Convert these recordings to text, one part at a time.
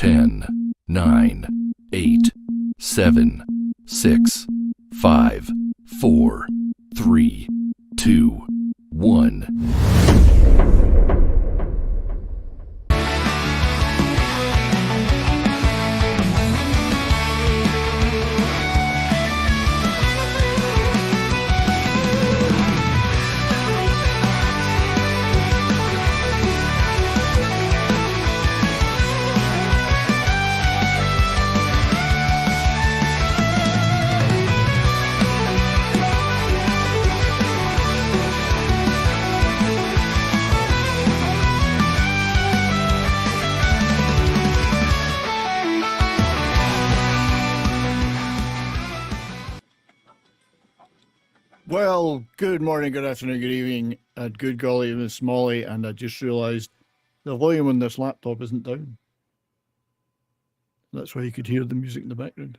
10, 9, 8, 7, 6, 5, 4, 3, 2, 1. Well, good morning, good afternoon, good evening, good golly, Miss Molly, and I just realised the volume on this laptop isn't down. That's why you could hear the music in the background.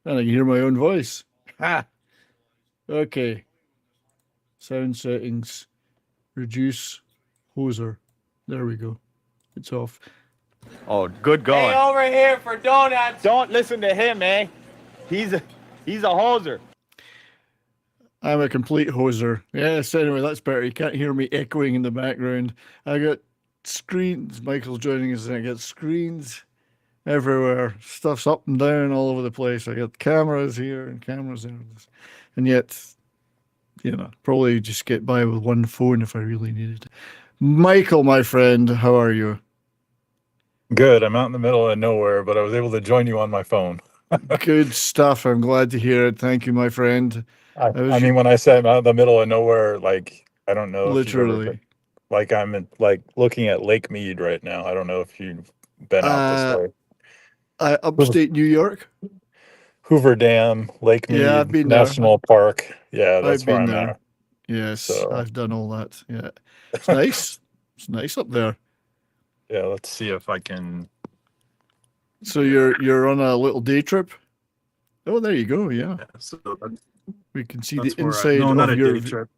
And I can hear my own voice. Ha! Okay. Sound settings. Reduce hoser. There we go. It's off. Oh, good going. Hey, over here for donuts. Don't listen to him, eh? He's a hoser. I'm a complete hoser. Yes, anyway, that's better. You can't hear me echoing in the background. I got screens. Michael's joining us, and I got screens everywhere. Stuff's up and down all over the place. I got cameras here and cameras there. And yet, probably just get by with one phone if I really needed to. Michael, my friend, how are you? Good. I'm out in the middle of nowhere, but I was able to join you on my phone. Good stuff. I'm glad to hear it. Thank you, my friend. I mean, when I say I'm out in the middle of nowhere, like, I don't know. Literally. Like I'm looking at Lake Mead right now. I don't know if you've been out this way. Upstate New York? Hoover Dam, Lake Mead Yeah, I've been National Park. Yeah, that's where I'm at. Yes, So. I've done all that. Yeah, it's nice. It's nice up there. Yeah, let's see if I can. So you're on a little day trip? Oh, there you go. Yeah. So We can see that's the where inside not of a your day trip.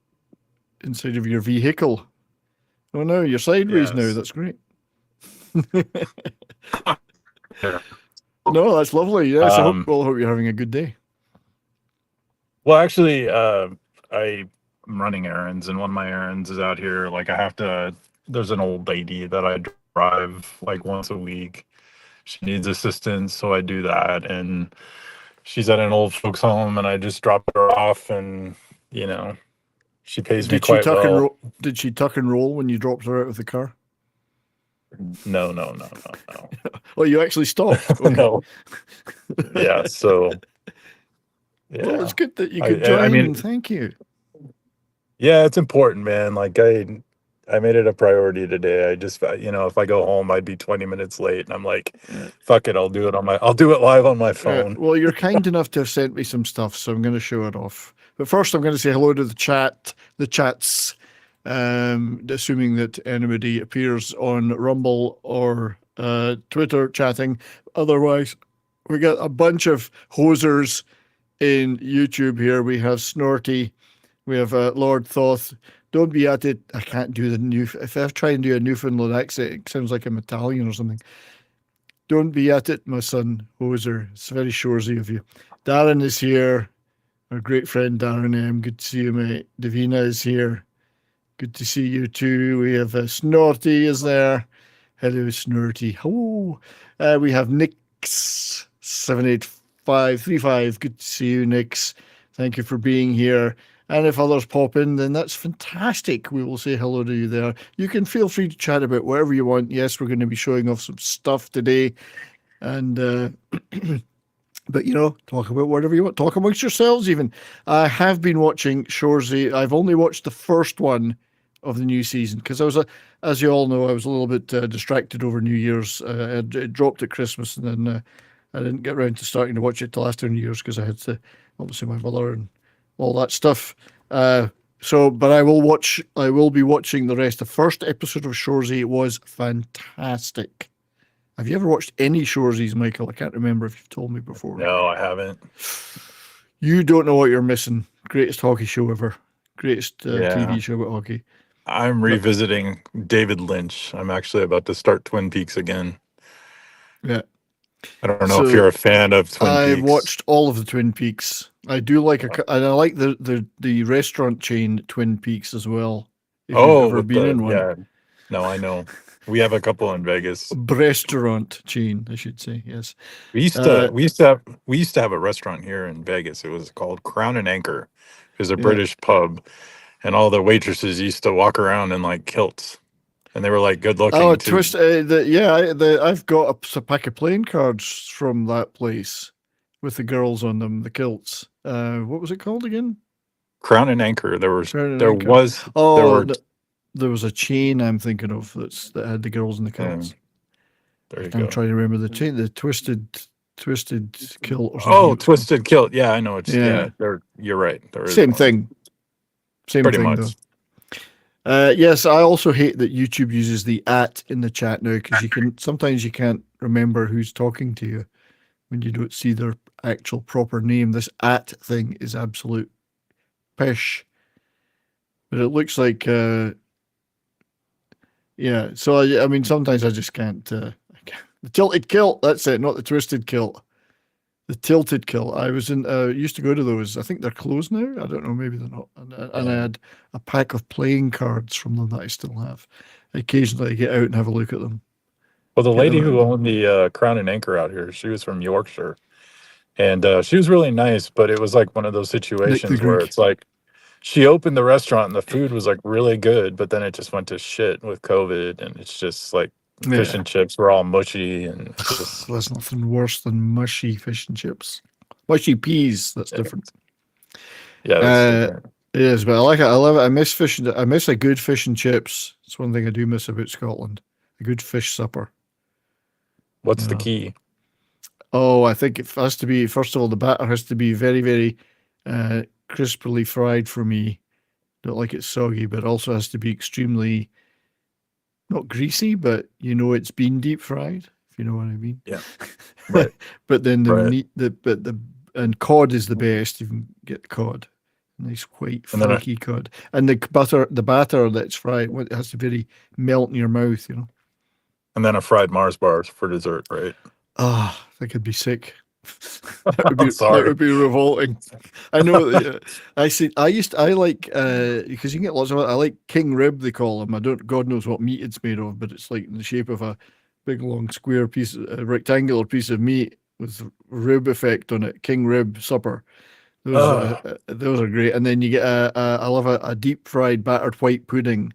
inside of your vehicle. Oh no, you're sideways now. Yes. That's great. Yeah. No, that's lovely. Yes, I hope you're having a good day. Well, actually, I'm running errands, and one of my errands is out here. Like, there's an old lady that I drive like once a week. She needs assistance, so I do that. And she's at an old folks home, and I just drop her off, and she pays me quite well. Did she tuck and roll when you dropped her out of the car? No. Oh, you actually stopped? Okay. No. Yeah. So. Yeah. Well, it's good that you could join. I mean, thank you. Yeah, it's important, man. Like I made it a priority today. I just, if I go home, I'd be 20 minutes late, and I'm like, fuck it, I'll do it live on my phone. Well, you're kind enough to have sent me some stuff, so I'm going to show it off. But first, I'm going to say hello to the chats, assuming that anybody appears on Rumble or Twitter chatting. Otherwise, we got a bunch of hosers in YouTube here. We have Snorty. We have Lord Thoth. Don't be at it. I can't do the new. If I try and do a Newfoundland accent, it sounds like I'm Italian or something. Don't be at it, my son, hoser. It's very shoresy of you. Darren is here. Our great friend Darren M. Good to see you, mate. Davina is here. Good to see you too. We have Snorty is there. Hello, Snorty. Hello. We have Nix 78535. Good to see you, Nix. Thank you for being here. And if others pop in, then that's fantastic. We will say hello to you there. You can feel free to chat about whatever you want. Yes, we're going to be showing off some stuff today. And, but, talk about whatever you want. Talk amongst yourselves even. I have been watching Shoresy. I've only watched the first one of the new season because as you all know, I was a little bit distracted over New Year's. It dropped at Christmas, and then I didn't get around to starting to watch it till after New Year's because I had to, obviously, my mother and all that stuff. But I will be watching the rest. The first episode of Shoresy was fantastic. Have you ever watched any Shoresy's, Michael? I can't remember if you've told me before. No, I haven't. You don't know what you're missing. Greatest hockey show ever. Greatest TV show about hockey. I'm revisiting David Lynch. I'm actually about to start Twin Peaks again. Yeah. I don't know if So you're a fan of Twin I Peaks. watched all of the Twin Peaks. I do like and I like the restaurant chain Twin Peaks as well. If you've Oh, ever with been the in one, yeah. No, I know. We have a couple in Vegas. restaurant chain, I should say. Yes. We used Uh, to we used to have we used to have a restaurant here in Vegas. It was called Crown and Anchor. It was a yeah. British pub, and all the waitresses used to walk around in like kilts, and they were like good Oh, looking too. twist. I've got a pack of playing cards from that place with the girls on them, the kilts. What was it called again? Crown and Anchor. There was Crown and there Anchor. was there Oh, were there was a chain I'm thinking of that had the girls in the yeah, kilts. there you I'm go. trying to remember the chain, the twisted kilt or something. Oh, it was called. Twisted Kilt. Yeah, I know. It's Yeah. There. You're right. There is Same one. thing. Same Pretty thing much. though. Yes, I also hate that YouTube uses the @ in the chat now because sometimes you can't remember who's talking to you when you don't see their actual proper name. This @ thing is absolute pish. But it looks like yeah, so I mean sometimes I just can't the tilted kilt, that's it, not the twisted kilt. The tilted kilt. I was used to go to those. I think they're closed now. I don't know, maybe they're not. And I had a pack of playing cards from them that I still have. Occasionally I get out and have a look at them. Well, the Get lady them who out. owned the Crown and Anchor out here, she was from Yorkshire, and she was really nice. But it was like one of those Nick the situations where Greek. it's like she opened the restaurant and the food was like really good, but then it just went to shit with COVID, and it's just like fish Yeah. and chips were all mushy and it's just There's nothing worse than mushy fish and chips. Mushy peas, that's different. yeah, that's different. It is, but I like it. I love it. I miss fish. I miss a good fish and chips. It's one thing I do miss about Scotland. A good fish supper. What's the Yeah. key? Oh, I think it has to be, first of all, the batter has to be very, very crispily fried for me. Don't like it soggy, but it also has to be extremely, not greasy, but you know it's been deep fried, if you know what I mean. Yeah. Right. But then the Right. meat, and cod is the best. You can get cod. Nice white And then flaky cod. And the batter that's fried, it has to very melt in your mouth, you know. And then a fried Mars bar for dessert, right? Ah, that could be sick. That would Sorry. be revolting. I know. I like because you can get lots of it. I like king rib, they call them. I don't. God knows what meat it's made of, but it's like in the shape of a big long square piece, a rectangular piece of meat with rib effect on it. King rib supper. Those are great. And then you get I love a deep fried battered white pudding,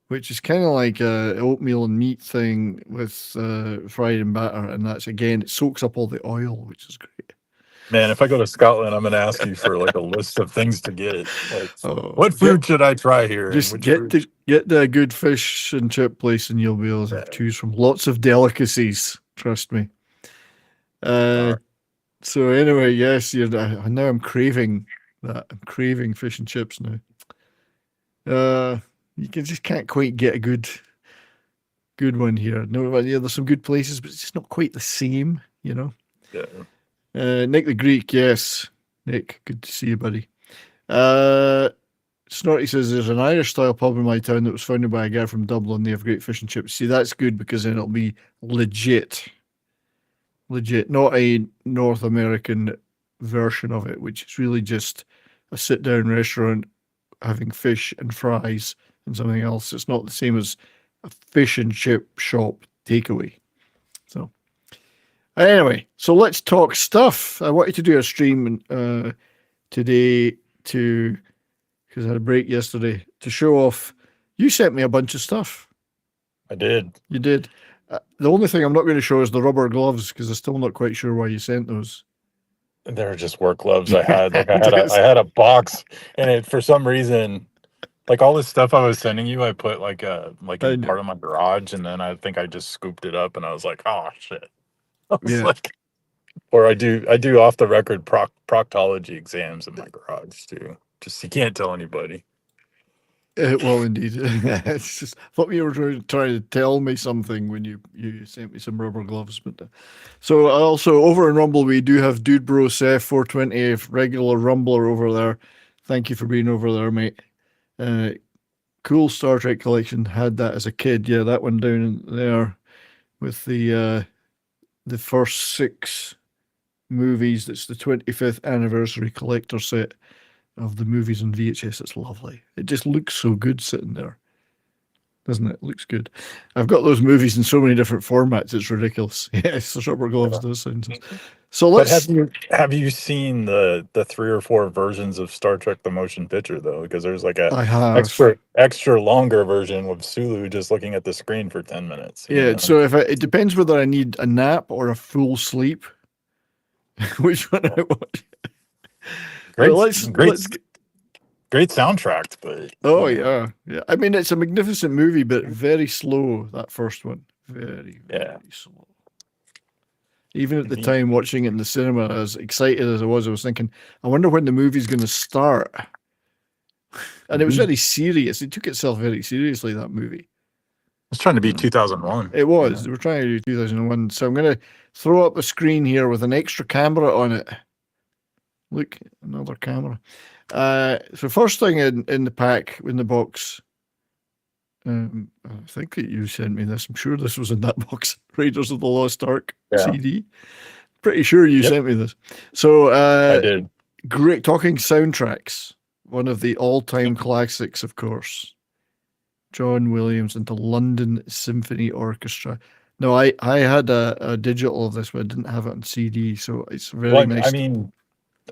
which is kind of like a oatmeal and meat thing with fried and batter, and that's again it soaks up all the oil, which is great. Man, if I go to Scotland, I'm gonna ask you for like a list of things to get. Like, Oh, what food should I try here? and Just which get food- the good fish and chip place, and you'll be able to choose from lots of delicacies. Trust me. Alright. So anyway, yes, now I'm craving that. I'm craving fish and chips now. You just can't quite get a good one here. No, yeah, there's some good places, but it's just not quite the same, you know. Yeah. Nick the Greek, yes. Nick, good to see you, buddy. Snorty says there's an Irish style pub in my town that was founded by a guy from Dublin. They have great fish and chips. See, that's good because then it'll be legit. Legit, not a North American version of it, which is really just a sit down restaurant having fish and fries and something else. It's not the same as a fish and chip shop takeaway. So anyway, so let's talk stuff. I wanted to do a stream today because I had a break yesterday to show off. You sent me a bunch of stuff. I did. You did. The only thing I'm not going to show is the rubber gloves because I'm still not quite sure why you sent those. They were just work gloves I had. Like I had a box, and it for some reason, like all this stuff I was sending you, I put like in part of my garage, and then I think I just scooped it up, and I was like, oh shit. I was like, or I do off the record proctology exams in my garage too. Just you can't tell anybody. Well, indeed. It's just I thought you were trying to tell me something when you sent me some rubber gloves. But so also over in Rumble we do have Dude Bro Seth 420, regular Rumbler over there. Thank you for being over there, mate. Cool Star Trek collection. Had that as a kid. Yeah, that one down there with the the first 6 movies. It's the 25th anniversary collector set of the movies on VHS. It's lovely. It just looks so good sitting there, doesn't it? It looks good. I've got those movies in so many different formats. It's ridiculous. Yes, the Rubber Gloves does sound. So But let's. have you seen the 3 or 4 versions of Star Trek the motion picture though? Because there's like a I have. extra longer version with Sulu just looking at the screen for 10 minutes. you Yeah. know? So it depends whether I need a nap or a full sleep. Which one I watch? great, Well, let's. great soundtrack, but Oh yeah. I mean, it's a magnificent movie, but very slow. That first one, very slow. Even at the time watching it in the cinema, as excited as I was thinking, I wonder when the movie's going to start. And it was very serious. It took itself very seriously, that movie. It's trying to be 2001. It was. They were trying to do 2001. So I'm going to throw up a screen here with an extra camera on it. Look, another camera. So first thing in the pack, in the box, I think that you sent me this. I'm sure this was in that box. Raiders of the Lost Ark CD. Pretty sure you sent me this. So I did. Great talking soundtracks. One of the all-time classics, of course. John Williams and the London Symphony Orchestra. No, I had a digital of this, but I didn't have it on CD, so it's very nice. I mean,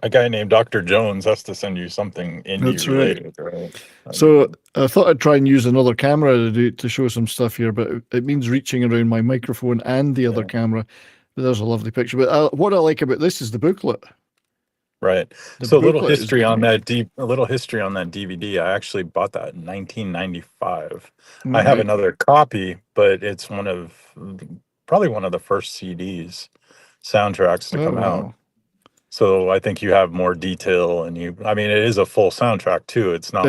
a guy named Dr. Jones has to send you something indie related, right? So I thought I'd try and use another camera to show some stuff here, but it means reaching around my microphone and the other camera. But there's a lovely picture. But what I like about this is the booklet. Right. So a little history on that DVD. I actually bought that in 1995. I have another copy, but it's probably one of the first CDs soundtracks to come out. So I think you have more detail, and it is a full soundtrack too. It's not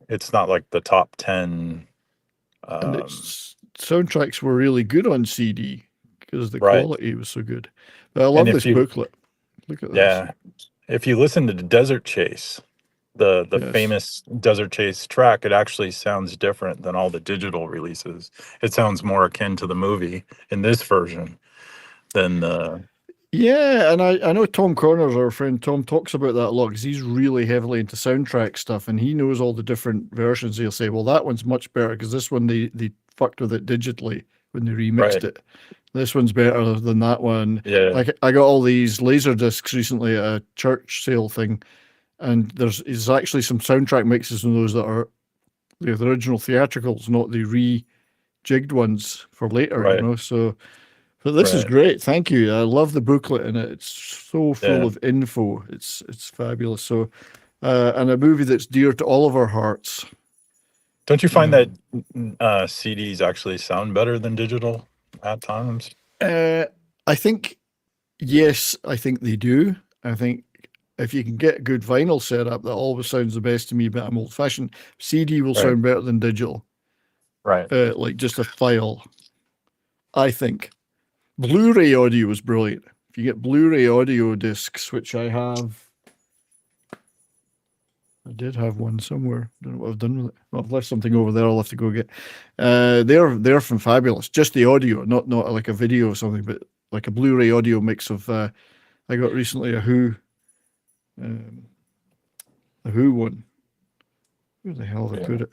it's not like the top 10. And soundtracks were really good on CD because the quality was so good. But I love this booklet. Look at this. Yeah. If you listen to the Desert Chase, the famous Desert Chase track, it actually sounds different than all the digital releases. It sounds more akin to the movie in this version than the... Yeah, and I know Tom Connors, our friend Tom, talks about that a lot because he's really heavily into soundtrack stuff, and he knows all the different versions. He'll say, well, that one's much better because this one, they fucked with it digitally when they remixed it. This one's better than that one. Yeah. Like I got all these laser discs recently at a church sale thing, and there's actually some soundtrack mixes in those that are the original theatricals, not the rejigged ones for later. You know. So, but this is great. Thank you. I love the booklet in it. It's so full of info. It's fabulous. So, and a movie that's dear to all of our hearts. Don't you find that CDs actually sound better than digital at times? I think, yes, I think they do. I think if you can get a good vinyl setup, that always sounds the best to me, but I'm old fashioned. CD will sound better than digital. Right. Like just a file, I think. Blu-ray audio is brilliant. If you get Blu-ray audio discs, which I have, I did have one somewhere. Don't know what I've done with it. Well, I've left something over there. I'll have to go get. They're from Fabulous. Just the audio, not like a video or something, but like a Blu-ray audio mix of. I got recently a Who one. Where the hell have I put it?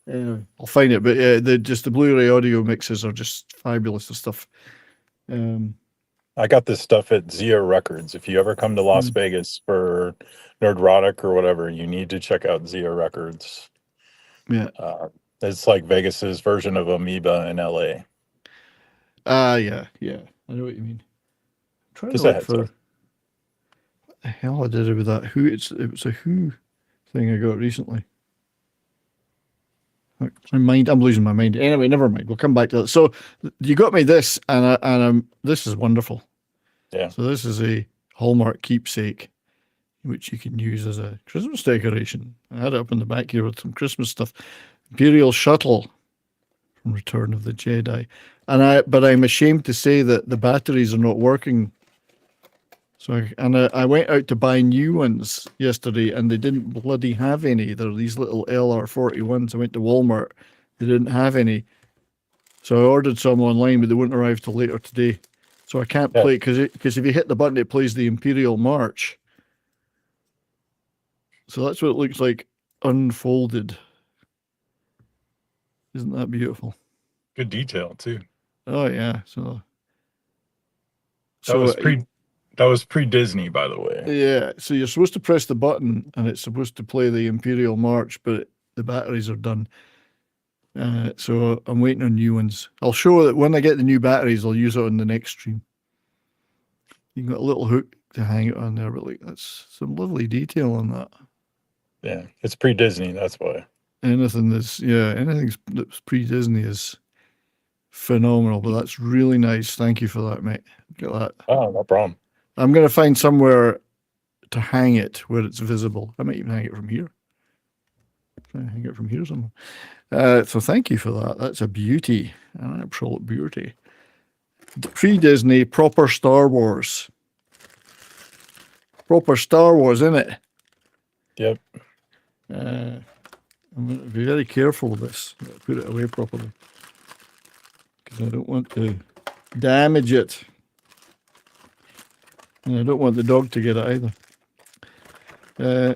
Anyway, I'll find it. But yeah, the Blu-ray audio mixes are just fabulous and stuff. I got this stuff at Zia Records. If you ever come to Las Vegas for Nerdrotic or whatever, you need to check out Zia Records. Yeah. It's like Vegas's version of Amoeba in LA. Yeah. I know what you mean. I'm trying to look for what the hell I did with that Who. It was a Who thing I got recently. I'm losing my mind. Anyway, never mind. We'll come back to that. So you got me this, and this is wonderful. Yeah. So this is a Hallmark keepsake, which you can use as a Christmas decoration. I had it up in the back here with some Christmas stuff. Imperial Shuttle from Return of the Jedi, but I'm ashamed to say that the batteries are not working. So I went out to buy new ones yesterday, and they didn't bloody have any. They're these little LR41s. I went to Walmart. They didn't have any. So I ordered some online, but they wouldn't arrive till later today. So I can't play because if you hit the button, it plays the Imperial March. So that's what it looks like unfolded. Isn't that beautiful? Good detail too. Oh yeah. So that was pre Disney, by the way. Yeah. So you're supposed to press the button, and it's supposed to play the Imperial March, but the batteries are done. So I'm waiting on new ones. I'll show that when I get the new batteries, I'll use it on the next stream. You got a little hook to hang it on there, but like that's some lovely detail on that. Yeah, it's pre-Disney, that's why. Anything that's pre-Disney is phenomenal, but that's really nice. Thank you for that, mate. Look at that. Oh, no problem. I'm gonna find somewhere to hang it where it's visible. I might even hang it from here. Try and hang it from here somewhere. So thank you for that. That's a beauty, an absolute beauty. Pre-Disney, proper Star Wars. Proper Star Wars, isn't it? Yep. I'm going to be very careful with this. Put it away properly because I don't want to damage it. And I don't want the dog to get it either.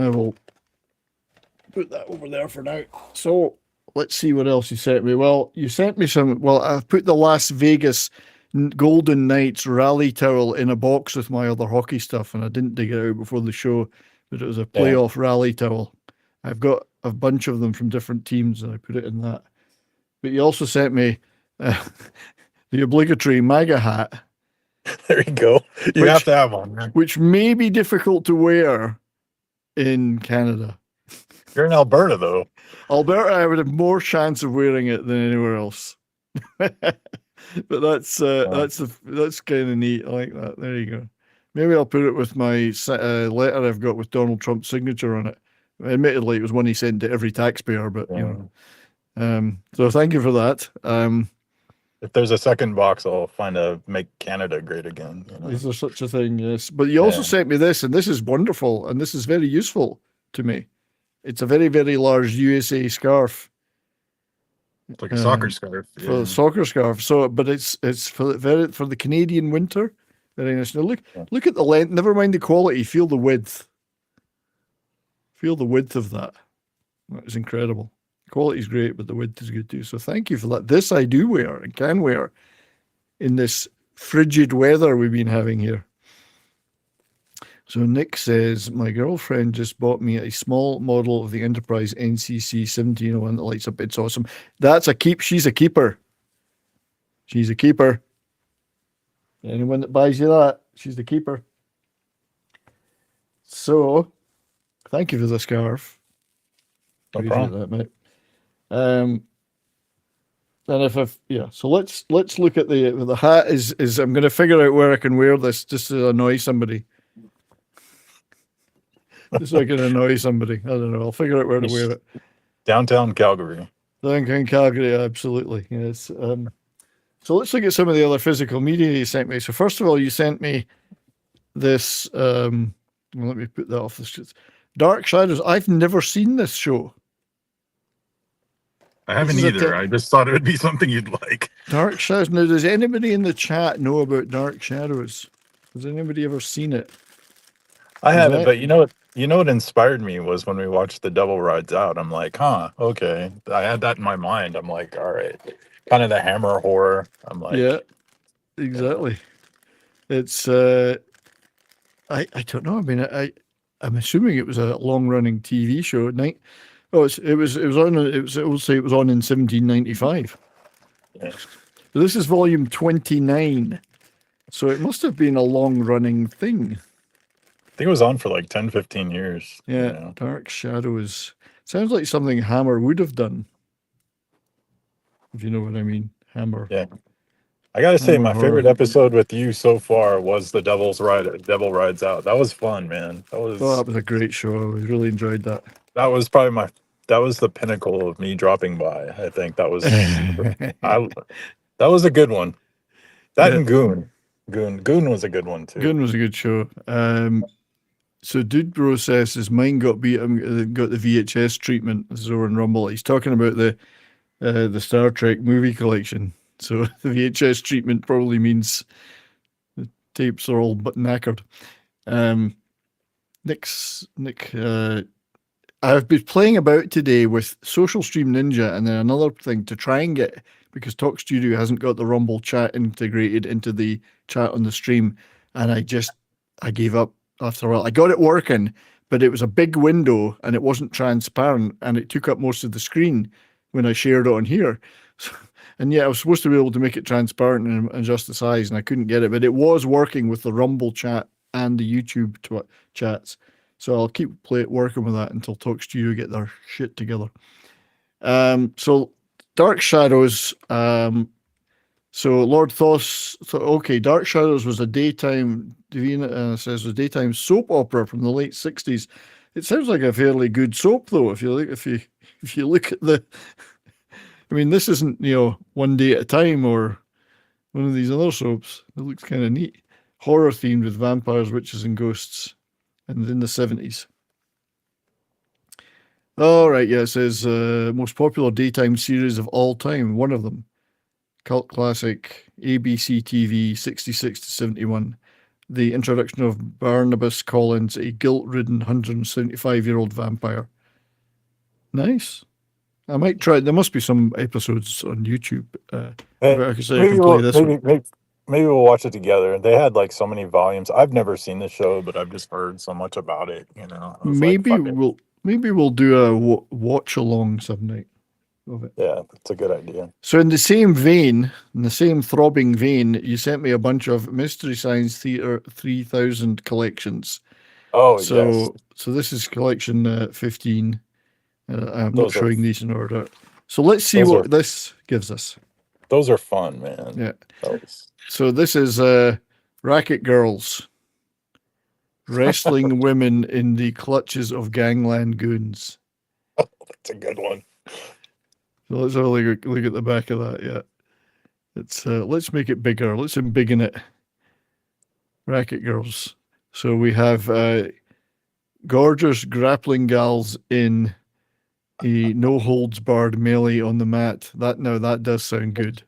I will put that over there for now. So let's see what else you sent me. Well, you sent me some. Well, I've put the Las Vegas Golden Knights rally towel in a box with my other hockey stuff, and I didn't dig it out before the show, but it was a playoff rally towel. I've got a bunch of them from different teams, and I put it in that. But you also sent me the obligatory MAGA hat. There you go. You have to have one, man. Which may be difficult to wear in Canada. You're in Alberta, though. Alberta, I would have more chance of wearing it than anywhere else. But that's kind of neat. I like that. There you go. Maybe I'll put it with my letter I've got with Donald Trump's signature on it. Admittedly, it was one he sent to every taxpayer, but you know. So thank you for that. If there's a second box, I'll find a Make Canada Great Again. You know? Is there such a thing? Yes. But you also sent me this, and this is wonderful, and this is very useful to me. It's a very, very large USA scarf. It's like a soccer scarf. For a soccer scarf. So, but it's for the Canadian winter. Very nice. Now look at the length. Never mind the quality. Feel the width. Feel the width of that. That is incredible. Quality is great, but the width is good too. So thank you for that. This I do wear and can wear in this frigid weather we've been having here. So Nick says, my girlfriend just bought me a small model of the Enterprise NCC 1701 that lights up. It's awesome. That's a keep. She's a keeper. She's a keeper. Anyone that buys you that, she's the keeper. So thank you for the scarf. No problem. That, mate. And so let's look at the hat is I'm going to figure out where I can wear this just to annoy somebody. Just so I can annoy somebody. I don't know. I'll figure out where to wear it. Downtown Calgary. Downtown Calgary, absolutely. Yes. So let's look at some of the other physical media you sent me. So first of all, you sent me this. Well, let me put that off the streets. Dark Shadows. I've never seen this show. I haven't either. I just thought it would be something you'd like. Dark Shadows. Now, does anybody in the chat know about Dark Shadows? Has anybody ever seen it? I haven't, but you know what inspired me was when we watched The Devil Rides Out. I'm like, huh, okay. I had that in my mind. I'm like, all right. Kind of the Hammer horror. I'm like, yeah, exactly. It's I don't know. I mean, I'm assuming it was a long running TV show at night. Oh, it was on in 1795. Yeah. So this is volume 29. So it must have been a long running thing. I think it was on for like 10, 15 years. Yeah, you know? Dark Shadows. Sounds like something Hammer would have done. If you know what I mean. Hammer. Yeah. I gotta say, my favorite episode with you so far was The Devil Rides Out. That was fun, man. That was a great show. I really enjoyed that. That was probably that was the pinnacle of me dropping by. I think that was that was a good one. That and Goon was a good one too. Goon was a good show. So Dude Bro says his mine got beat. Got the VHS treatment. This is over in Rumble. He's talking about the the Star Trek movie collection. So the VHS treatment probably means the tapes are all but knackered. Nick, I've been playing about today with Social Stream Ninja and then another thing to try and get, because Talk Studio hasn't got the Rumble chat integrated into the chat on the stream, and I gave up after a while. I got it working, but it was a big window and it wasn't transparent and it took up most of the screen when I shared it on here. And yeah, I was supposed to be able to make it transparent and adjust the size, and I couldn't get it, but it was working with the Rumble chat and the YouTube chats. So I'll keep working with that until Talk Studio get their shit together. So Dark Shadows. So Lord Thoth. Okay, Dark Shadows was a daytime. Davina says was a daytime soap opera from the late '60s. It sounds like a fairly good soap, though. If you look at the, I mean, this isn't One Day at a Time or one of these other soaps. It looks kind of neat, horror themed with vampires, witches, and ghosts. And in the 70s. All right, yeah, it says most popular daytime series of all time. One of them, cult classic, ABC TV, 66 to 71. The introduction of Barnabas Collins, a guilt-ridden 175-year-old vampire. Nice. I might try. There must be some episodes on YouTube. I can play this one. Maybe we'll watch it together. They had like so many volumes. I've never seen the show, but I've just heard so much about it. Maybe we'll do a watch along some night of it. Yeah, that's a good idea. So in the same vein, in the same throbbing vein, you sent me a bunch of Mystery Science Theater 3000 collections. Oh, yes. So this is collection 15. I'm not showing these in order. So let's see what this gives us. Those are fun, man. Yeah. So this is Racket Girls. Wrestling women in the clutches of gangland goons. Oh, that's a good one. So let's have a look at the back of that. Yeah. Let's make it bigger. Let's embiggen it. Racket Girls. So we have gorgeous grappling gals in a no holds barred melee on the mat. That does sound good.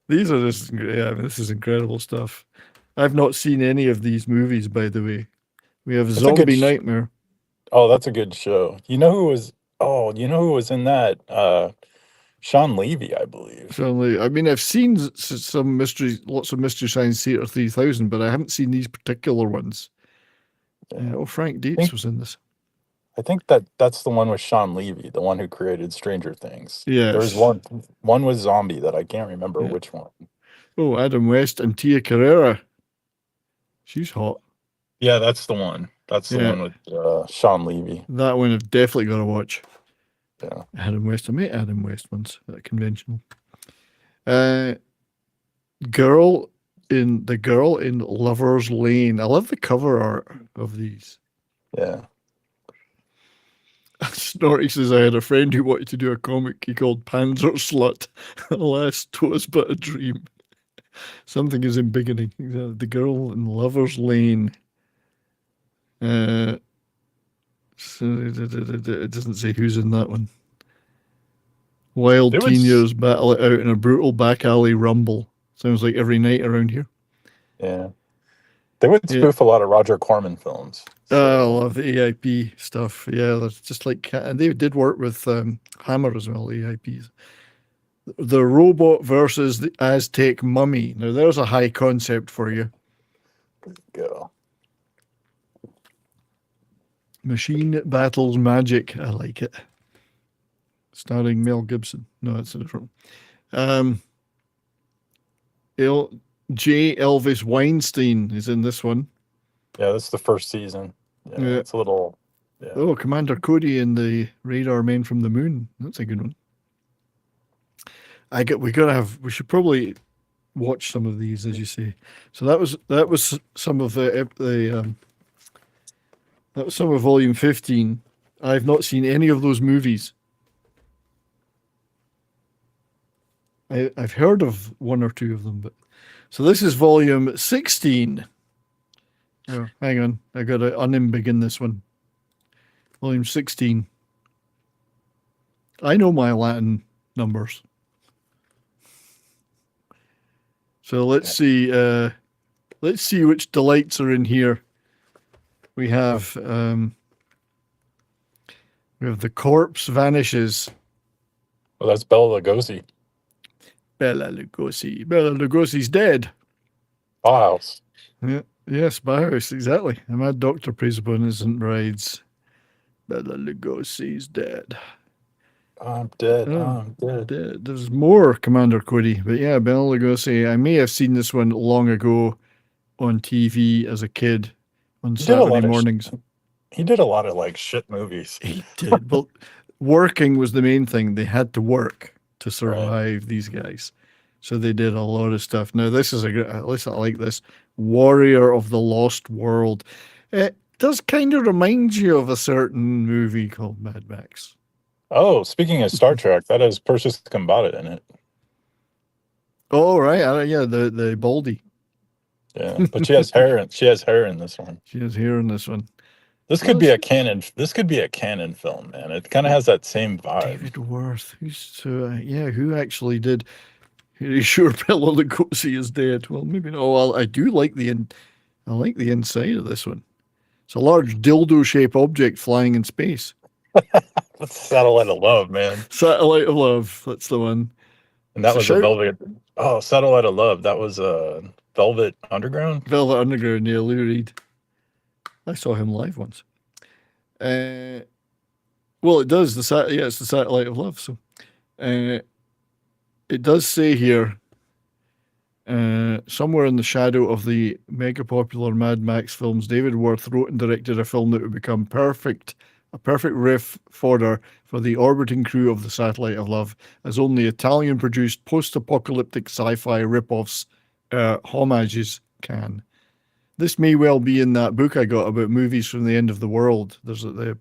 These are just, this is incredible stuff. I've not seen any of these movies, by the way. We have Zombie Nightmare. Oh, that's a good show. You know who was in that? Sean Levy, I believe. Sean Levy. I mean, I've seen lots of Mystery Science Theater 3000, but I haven't seen these particular ones. Yeah. Frank Dietz was in this. I think that's the one with Sean Levy, the one who created Stranger Things. Yeah. There's one with Zombie that I can't remember which one. Oh, Adam West and Tia Carrera. She's hot. Yeah, that's the one. That's the one with Sean Levy. That one I've definitely got to watch. Yeah. Adam West. I met Adam West once at a convention. Girl in Lover's Lane. I love the cover art of these. Yeah. Snorty says, I had a friend who wanted to do a comic he called Panzer Slut. Alas, 'twas but a dream. Something is embiggening. The Girl in Lover's Lane. So it doesn't say who's in that one. Wild teenagers battle it out in a brutal back alley rumble. Sounds like every night around here. Yeah. They would spoof a lot of Roger Corman films. I love the AIP stuff. Yeah, that's just like, and they did work with Hammer as well, AIPs. The Robot versus the Aztec Mummy. Now, there's a high concept for you. Go. Machine battles magic. I like it. Starring Mel Gibson. No, that's a different one. J. Elvis Weinstein is in this one. Yeah, that's the first season. Yeah. It's a little. Yeah. Oh, Commander Cody and the Radar Men from the Moon. That's a good one. We should probably watch some of these, as you say. So that was some of that was some of volume 15. I've not seen any of those movies. I've heard of one or two of them, but so this is volume 16. Oh, hang on, I got to unembiggen this one. Volume 16. I know my Latin numbers. So let's see. Let's see which delights are in here. We have The Corpse Vanishes. Well, that's Bela Lugosi. Bela Lugosi. Bela Lugosi's dead. Bauhaus. Yeah. Yes, Bauhaus, exactly. A mad doctor preys upon innocent brides. Bela Lugosi's dead. I'm dead. Oh, I'm dead. There's more Commander Cody, but yeah, Bela Lugosi. I may have seen this one long ago on TV as a kid on He did a lot Saturday of mornings. He did a lot of like shit movies. He did. Well, working was the main thing. They had to work to survive, these guys. So they did a lot of stuff. Now, this is at least I like this. Warrior of the Lost World. It does kind of remind you of a certain movie called Mad Max. Oh, speaking of Star Trek, that has Persis Kambata in it. Oh, right. Yeah, the Baldy. Yeah, but she has hair. She has hair in this one. She has hair in this one. This could be a canon. This could be a canon film, man. It kind of has that same vibe. David Worth. Who actually did? Are you sure Bela Lugosi is dead? Well, maybe not. Well, I do like the inside of this one. It's a large dildo-shaped object flying in space. That's Satellite of Love, man. Satellite of Love. That's the one. And that was a Velvet. Oh, Satellite of Love. That was a Velvet Underground. Velvet Underground. Yeah, Lou Reed. I saw him live once. Well, it does. It's the Satellite of Love. So, it does say here, somewhere in the shadow of the mega popular Mad Max films, David Worth wrote and directed a film that would become a perfect riff fodder for the orbiting crew of the Satellite of Love, as only Italian-produced post-apocalyptic sci-fi rip-offs, homages can. This may well be in that book I got about movies from the end of the world. There's the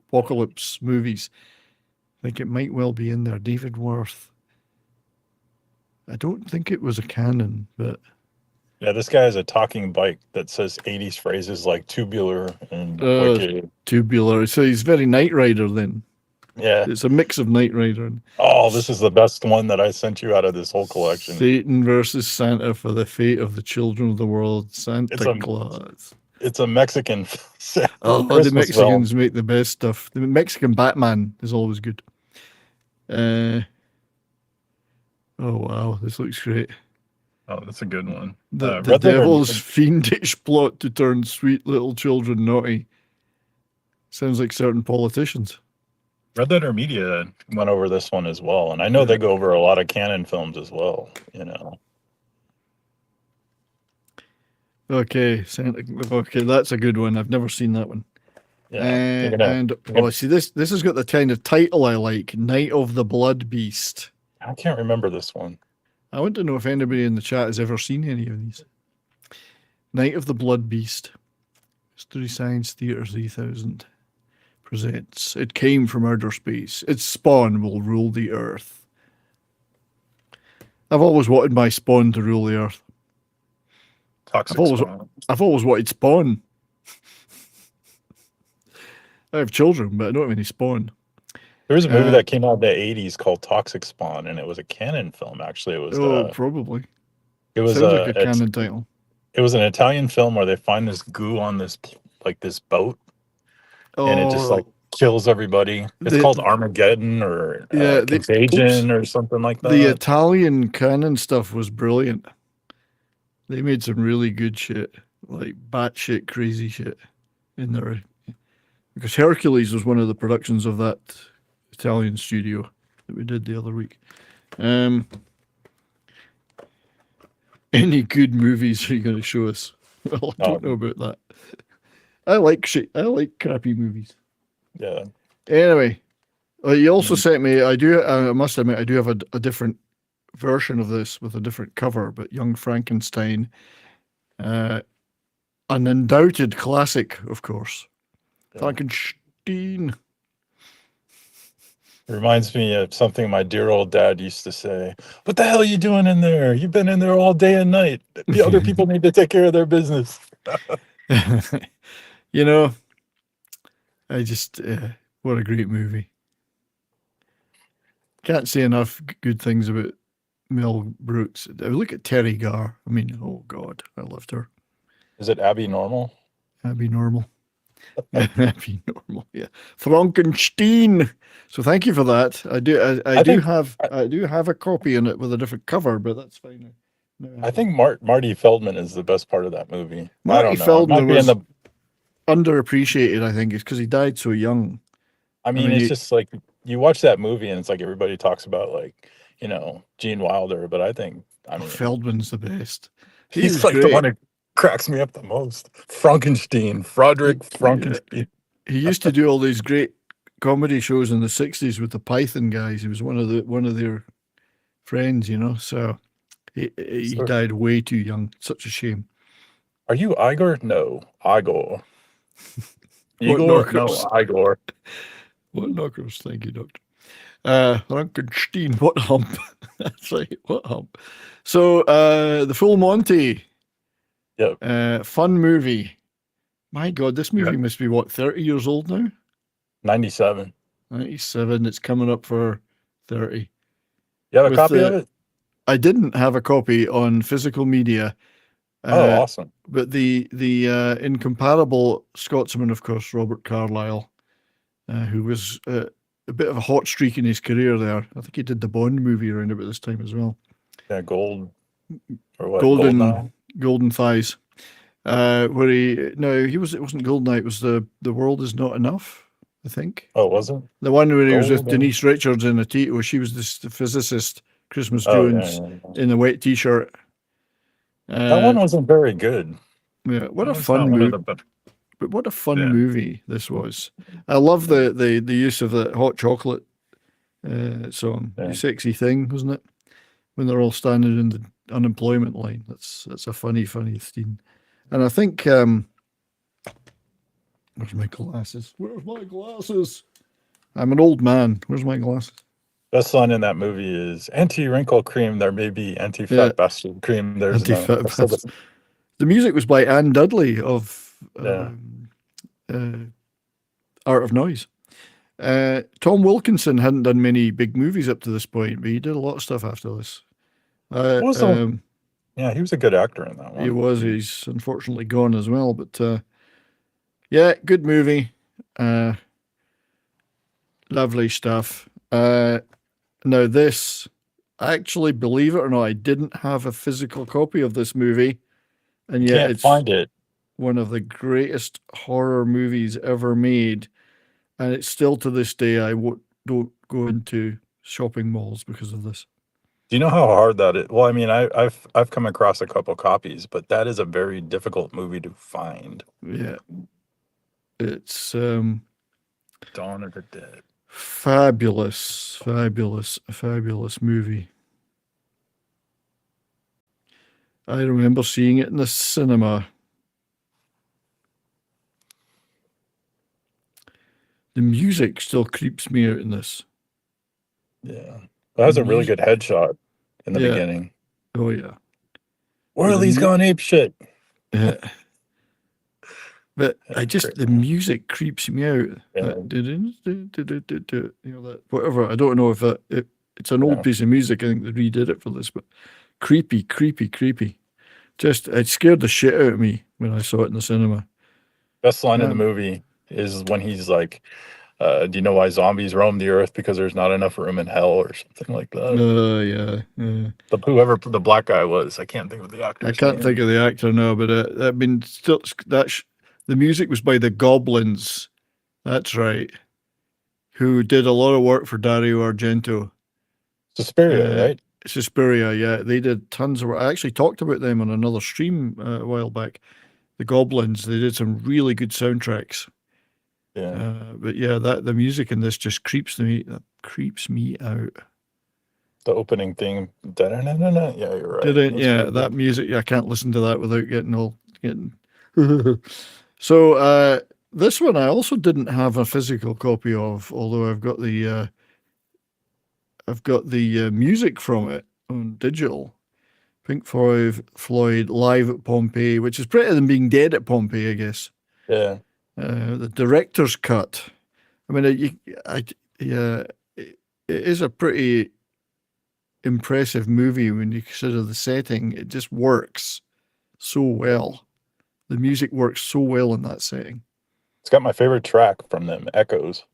apocalypse movies. I think it might well be in there. David Worth. I don't think it was a canon, but yeah, this guy has a talking bike that says 80s phrases like tubular and wicked. Tubular. So he's very Knight Rider then. Yeah. It's a mix of Knight Rider and this is the best one that I sent you out of this whole collection. Satan versus Santa for the fate of the children of the world. Santa Claus. It's a Mexican. The Mexicans make the best stuff. The Mexican Batman is always good. Oh wow, this looks great. Oh, that's a good one. The devil's fiendish plot to turn sweet little children naughty. Sounds like certain politicians. Red Letter Media went over this one as well, and I know they go over a lot of canon films as well. Okay, that's a good one. I've never seen that one. Yeah, see this has got the kind of title I like, Night of the Blood Beast. I can't remember this one. I want to know if anybody in the chat has ever seen any of these. Night of the Blood Beast. Mystery Science Theater 3000 presents. It came from outer space. Its spawn will rule the earth. I've always wanted my spawn to rule the earth. Toxic Spawn. I've always wanted spawn. I have children, but I don't have any spawn. There was a movie that came out in the 80s called Toxic Spawn, and it was a canon film, actually. It was probably. It was sounds like a canon title. It was an Italian film where they find this goo on this boat, and it just like kills everybody. It's called Armageddon or Contagion or something like that. The Italian canon stuff was brilliant. They made some really good shit, like batshit crazy shit in there. Because Hercules was one of the productions of that Italian studio that we did the other week. Any good movies are you going to show us? Well, I don't know about that. I like shit. I like crappy movies. Yeah. Anyway, you also sent me. I must admit, I do have a different version of this with a different cover. But Young Frankenstein, an undoubted classic, of course. Yeah. Frankenstein. It reminds me of something my dear old dad used to say. What the hell are you doing in there? You've been in there all day and night. The other people need to take care of their business. I just, what a great movie. Can't say enough good things about Mel Brooks. Look at Terry Garr. I mean, oh God, I loved her. Is it Abby Normal? Abby Normal. Abby Normal. Yeah. Frankenstein. So thank you for that. I do have a copy in it with a different cover, but that's fine. No, I think Marty Feldman is the best part of that movie. I Marty don't know. Feldman It might be in was the. underappreciated, I think, is because he died so young. I mean, it's just like you watch that movie and it's like everybody talks about like Gene Wilder, but I mean Feldman's the best. he's like the one who cracks me up the most. Frederick Frankenstein. He used to do all these great comedy shows in the 60s with the Python guys. He was one of their friends, so he died way too young. Such a shame. Are you Igor? No, Igor. Igor? No, Igor. What knockers? Thank you, Doctor. Frankenstein, what hump? That's right, what hump? So, the Full Monty. Yep. Fun movie. My God, this movie must be, 30 years old now? 97. 97, it's coming up for 30. You have a copy of it? I didn't have a copy on physical media. Awesome. But the incomparable Scotsman, of course, Robert Carlyle, who was a bit of a hot streak in his career there. I think he did the Bond movie around about this time as well. Yeah, Golden Thighs. Where it wasn't Goldeneye, it was the World Is Not Enough, I think. Oh, was it? The one where he was with Denise Richards in where she was the physicist, Christmas Jones, in a wet t-shirt. That one wasn't very good. Yeah, what a fun movie. But what a fun movie this was. I love the use of the Hot Chocolate song. You Sexy Thing, wasn't it? When they're all standing in the unemployment line. That's a funny scene. And I think where's my glasses? Where's my glasses? I'm an old man. Where's my glasses? Best line in that movie is anti-wrinkle cream. There may be anti-fat bastard cream. There's anti-fat bastard. The music was by Anne Dudley of Art of Noise. Tom Wilkinson hadn't done many big movies up to this point, but he did a lot of stuff after this. He was a good actor in that one. He was. He's unfortunately gone as well. But good movie. Lovely stuff. Now this, actually, believe it or not, I didn't have a physical copy of this movie, and yet it's find it. One of the greatest horror movies ever made, and it's still to this day don't go into shopping malls because of this. Do you know how hard that is? Well, I mean, I've come across a couple copies, but that is a very difficult movie to find. Yeah, it's Dawn of the Dead. Fabulous movie. I remember seeing it in the cinema. The music still creeps me out in this. Yeah. It has a really good headshot in the beginning. Oh, yeah. Worley's gone ape shit. Yeah. But the music creeps me out. That whatever. I don't know if it's an old piece of music. I think they redid it for this, but creepy. Just, it scared the shit out of me when I saw it in the cinema. Best line in the movie is when he's like, do you know why zombies roam the earth? Because there's not enough room in hell or something like that. Yeah. Whoever the black guy was, I can't think of the actor. I can't think of the actor now, but I mean, still, the music was by the Goblins. That's right. Who did a lot of work for Dario Argento. Suspiria, right? Suspiria, yeah. They did tons of work. I actually talked about them on another stream a while back. The Goblins, they did some really good soundtracks. Yeah. But yeah, the music in this just creeps me out. The opening theme. Yeah, you're right. That music, I can't listen to that without getting So this one I also didn't have a physical copy of, although I've got the music from it on digital. Pink Floyd Live at Pompeii, which is better than being dead at Pompeii, I guess. Yeah. The director's cut. I mean, it is a pretty impressive movie when you consider the setting. It just works so well. The music works so well in that setting. It's got my favorite track from them, Echoes.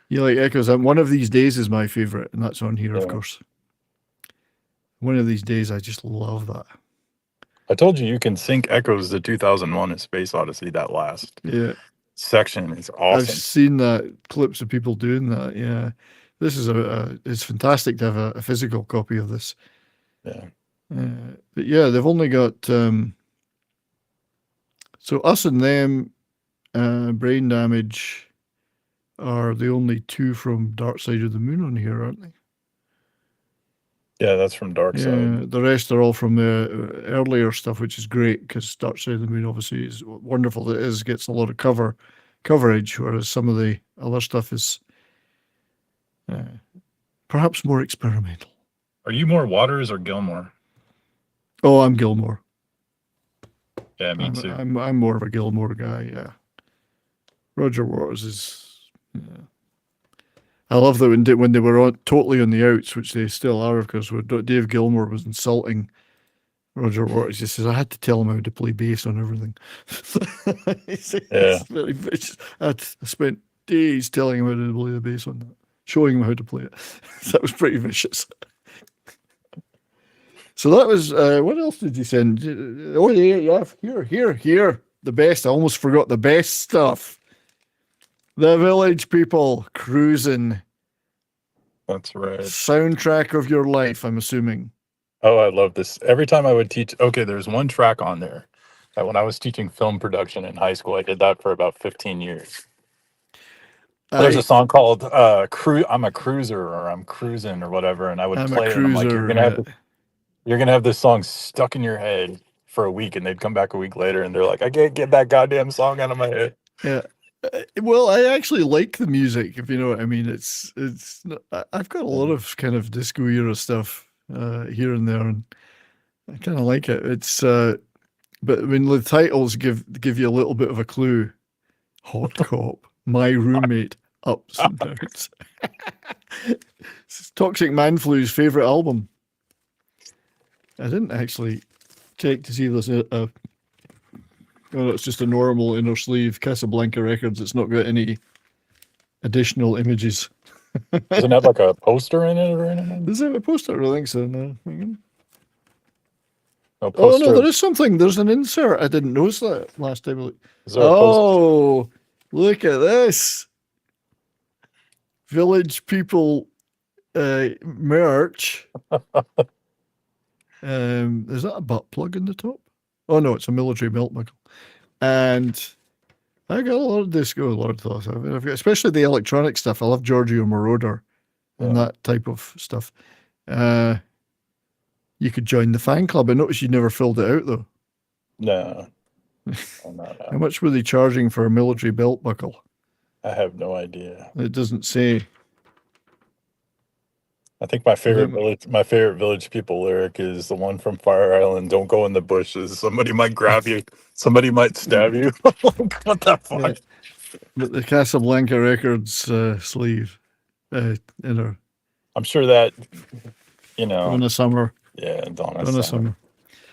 You like Echoes? And One of These Days is my favorite, and that's on here, of Yeah. course. One of These Days, I just love that. I told you can sync Echoes to 2001: A Space Odyssey. That last Yeah, section is I've awesome. seen that clips of people doing that. Yeah, this is it's fantastic to have a physical copy of this. Yeah. But yeah, they've only got so Us and Them, Brain Damage are the only two from Dark Side of the Moon on here, aren't they? Yeah, that's from Dark Yeah, Side. the rest are all from the earlier stuff, which is great because Dark Side of the Moon obviously is wonderful. That is gets a lot of coverage, whereas some of the other stuff is perhaps more experimental. Are you more Waters or Gilmore? Oh, I'm Gilmore. Yeah, me too. I'm more of a Gilmore guy. Yeah, Roger Waters is. Yeah. I love that when they were totally on the outs, which they still are, of course. Where Dave Gilmore was insulting Roger Waters. He says, "I had to tell him how to play bass on everything." It's very vicious. I spent days telling him how to play the bass on that, showing him how to play it. That was pretty vicious. So that was what else did you send? Oh yeah, here. The best. I almost forgot the best stuff. The Village People cruising. That's right. Soundtrack of your life, I'm assuming. Oh, I love this. Every time I would teach, okay, there's one track on there that when I was teaching film production in high school, I did that for about 15 years. There's a song called I'm a Cruiser or I'm Cruising or whatever, and I would play it and I'm like, you're gonna have this song stuck in your head for a week, and they'd come back a week later and they're like, I can't get that goddamn song out of my head. Yeah. Well, I actually like the music, if you know what I mean. I've got a lot of kind of disco era stuff here and there, and I kind of like it. It's but I mean the titles give you a little bit of a clue. Hot Cop, My Roommate, Ups and Downs. It's Toxic Man-Flu's favorite album. I didn't actually check to see if there's well, it's just a normal inner sleeve Casablanca Records. It's not got any additional images. Doesn't it have like a poster in it or anything? Is there a poster? I don't think so. No. No Oh poster. no, there is something. There's an insert. I didn't notice that last time. Is there a poster? Oh, look at this. Village People merch. Is that a butt plug in the top? Oh no, it's a military belt buckle. And I got a lot of disco, a lot of thoughts. I've got, especially the electronic stuff. I love Giorgio Moroder and that type of stuff. You could join the fan club. I noticed you never filled it out though. No. How much were they charging for a military belt buckle? I have no idea. It doesn't say. I think my favorite Village People lyric is the one from Fire Island. Don't go in the bushes. Somebody might grab you. Somebody might stab you. What the fuck? Yeah. But the Casablanca Records sleeve, I'm sure that, Donna Summer. Yeah, Donna Summer.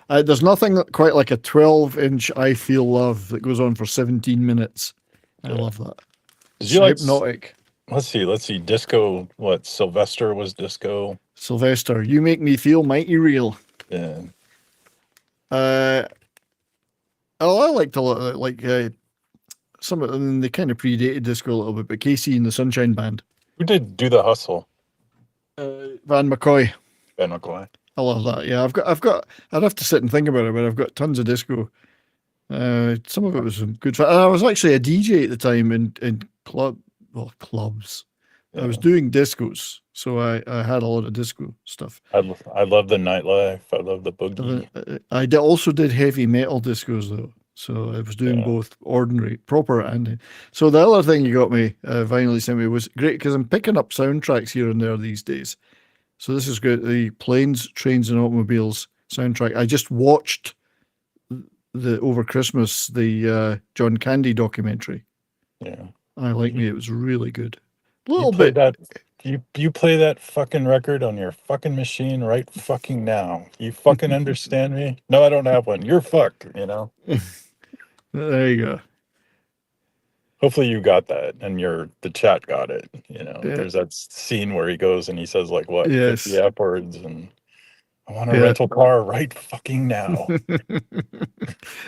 There's nothing quite like a 12-inch I Feel Love that goes on for 17 minutes. I love that. Did you like Hypnotic. Let's see. Disco, what? Sylvester was disco. Sylvester, You Make Me Feel Mighty Real. Yeah. I liked a lot, like some of them, they kind of predated disco a little bit, but Casey and the Sunshine Band. Who did Do the Hustle? Van McCoy. Ben McCoy. I love that. Yeah, I'd have to sit and think about it, but I've got tons of disco. Some of it was some good fun. I was actually a DJ at the time in clubs. Yeah. I was doing discos, so I had a lot of disco stuff. I love the nightlife. I love the boogie. I also did heavy metal discos though, so I was doing both ordinary, proper, and so the other thing you got me, vinyl sent me, was great because I'm picking up soundtracks here and there these days. So this is good. The Planes, Trains, and Automobiles soundtrack. I just watched over Christmas the John Candy documentary. Yeah. I Like Me. It was really good. A You little bit. You play that fucking record on your fucking machine right fucking now. You fucking understand me? No, I don't have one. You're fucked, you know? There you go. Hopefully you got that and the chat got it. You know, Yeah. there's that scene where he goes and he says like what, Yes. 50 F words and I want a Yeah. rental car right fucking now.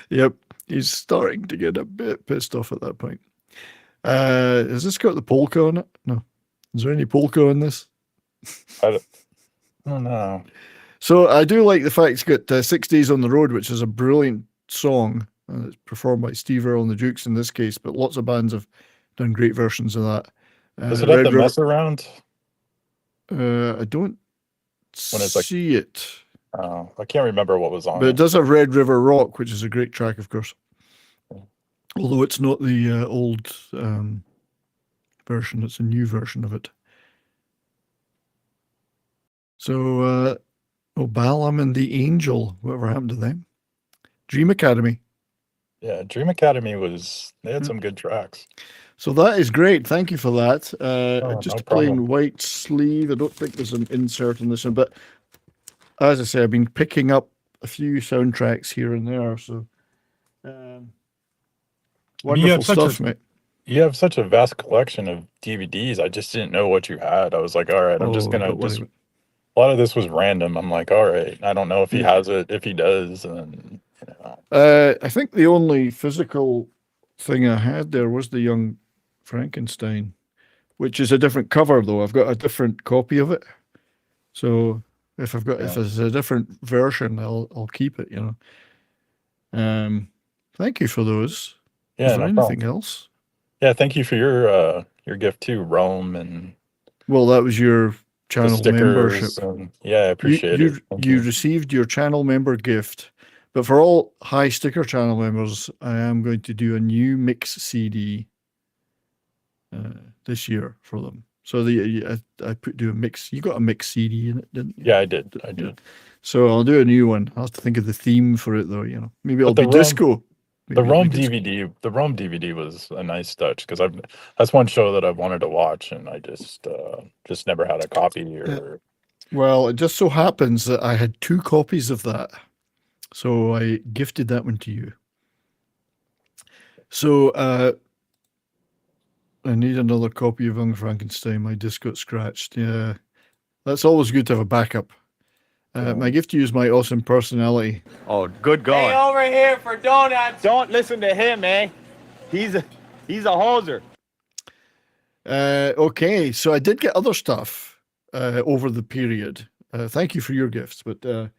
Yep. He's starting to get a bit pissed off at that point. Has this got the polka on it? No. Is there any polka in this? I don't know. So I do like the fact it's got 6 Days on the Road, which is a brilliant song. And it's performed by Steve Earle and the Dukes in this case, but lots of bands have done great versions of that. Does it have the mess around? I don't When it's like, see it. Oh, I can't remember what was on But it does have Red River Rock, which is a great track, of course. Although it's not the old version, it's a new version of it. So, Balaam and the Angel, whatever happened to them? Dream Academy. Yeah, Dream Academy they had Yeah. some good tracks. So that is great. Thank you for that. Just no a plain problem. white sleeve. I don't think there's an insert on this one, but as I say, I've been picking up a few soundtracks here and there. So wonderful stuff, mate. You have such a vast collection of DVDs. I just didn't know what you had. I was like, all right, I'm just gonna just. A lot of this was random. I'm like, all right, I don't know if he has it. If he does, and you know. I think the only physical thing I had there was the Young Frankenstein, which is a different cover though. I've got a different copy of it. So if it's a different version, I'll keep it, you know. Thank you for those. Yeah, is there no anything problem. else? Yeah, thank you for your gift too, Rome, and Well, that was your channel membership. Yeah, I appreciate it. You received your channel member gift. But for all high sticker channel members, I am going to do a new mix CD this year for them. So I do a mix. You got a mix CD in it, didn't you? Yeah, I did. Yeah. So I'll do a new one. I'll have to think of the theme for it though. You know, maybe it'll be disco. The Rome DVD was a nice touch because that's one show that I've wanted to watch and I just never had a copy or. Well, it just so happens that I had 2 copies of that. So I gifted that one to you. So I need another copy of Young Frankenstein. My disc got scratched. Yeah, that's always good to have a backup. My gift to you is my awesome personality. Oh, good God. Stay over here for donuts. Don't listen to him, eh? He's a hoser. Okay, so I did get other stuff over the period. Thank you for your gifts, but a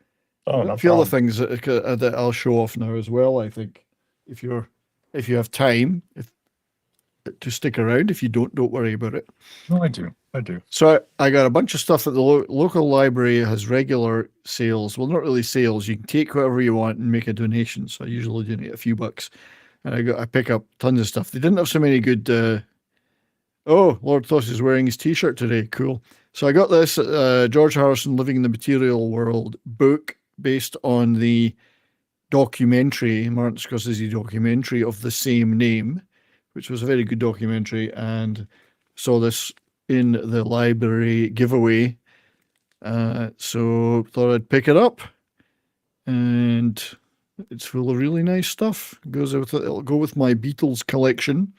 few other things that I'll show off now as well. I think if you have time to stick around. If you don't worry about it. No, I do. So I got a bunch of stuff that the local library has regular sales. Well, not really sales. You can take whatever you want and make a donation. So I usually donate a few bucks, and I pick up tons of stuff. They didn't have so many good. Oh, Lord Thoth is wearing his T-shirt today. Cool. So I got this George Harrison Living in the Material World book based on the documentary, Martin Scorsese documentary of the same name, which was a very good documentary, and saw this in the library giveaway. So thought I'd pick it up, and it's full of really nice stuff. It'll go with my Beatles collection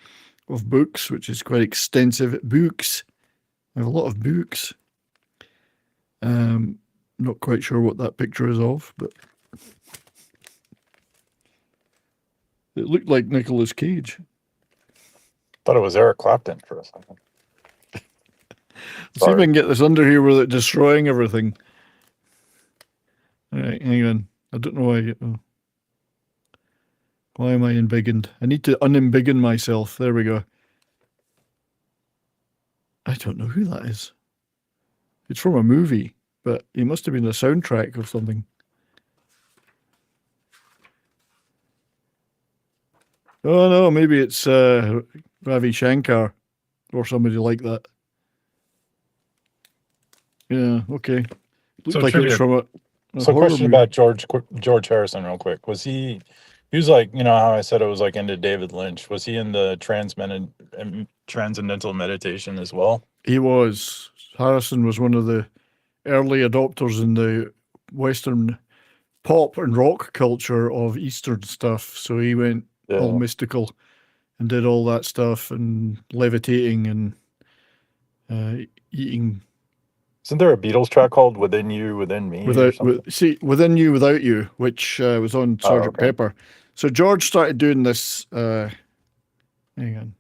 of books, which is quite extensive. Books. I have a lot of books. Not quite sure what that picture is of, but it looked like Nicolas Cage. Thought it was Eric Clapton for a second. See if I can get this under here without destroying everything. All right, hang on. I don't know why. Why am I embiggened? I need to unembiggen myself. There we go. I don't know who that is. It's from a movie, but it must have been a soundtrack or something. Oh no, maybe it's Ravi Shankar or somebody like that. Yeah, okay. Looks like it's from a So horror question movie. about George Harrison real quick. Was he was like, you know how I said I was like into David Lynch. Was he in the transcendental meditation as well? He was. Harrison was one of the early adopters in the Western pop and rock culture of Eastern stuff. So he went all Yeah. mystical and did all that stuff and levitating and eating Isn't there a Beatles track called "Within You, Within Me" or something? Within You Without You, which was on Oh, Sergeant okay. Pepper. So George started doing this hang on,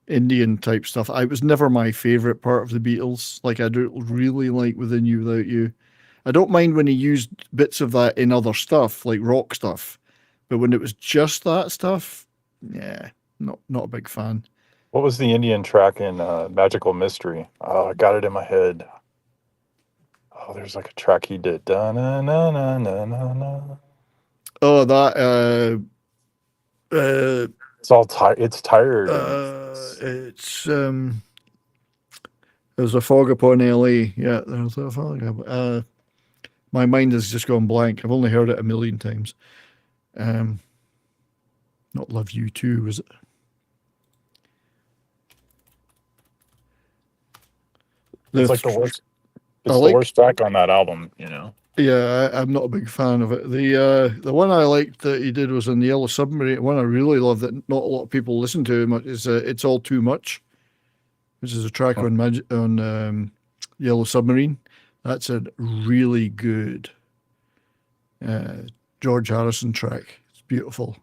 Indian type stuff. I was never my favorite part of the Beatles. Like I don't really like Within You Without You. I don't mind when he used bits of that in other stuff, like rock stuff. But when it was just that stuff, yeah, not a big fan. What was the Indian track in Magical Mystery? Oh, I got it in my head. Oh, there's like a track he did. Da na na na na na na. Oh, that It's all tired. It's tired and it's there's a fog upon LA. Yeah, there's a fog. My mind has just gone blank. I've only heard it a million times. Not Love You Too, was it? it's like the worst. I It's the like- worst track on that album. You know. Yeah, I'm not a big fan of it. The one I liked that he did was on the Yellow Submarine. One I really love that not a lot of people listen to much is "It's All Too Much," which is a track Oh. on Yellow Submarine. That's a really good George Harrison track. It's beautiful.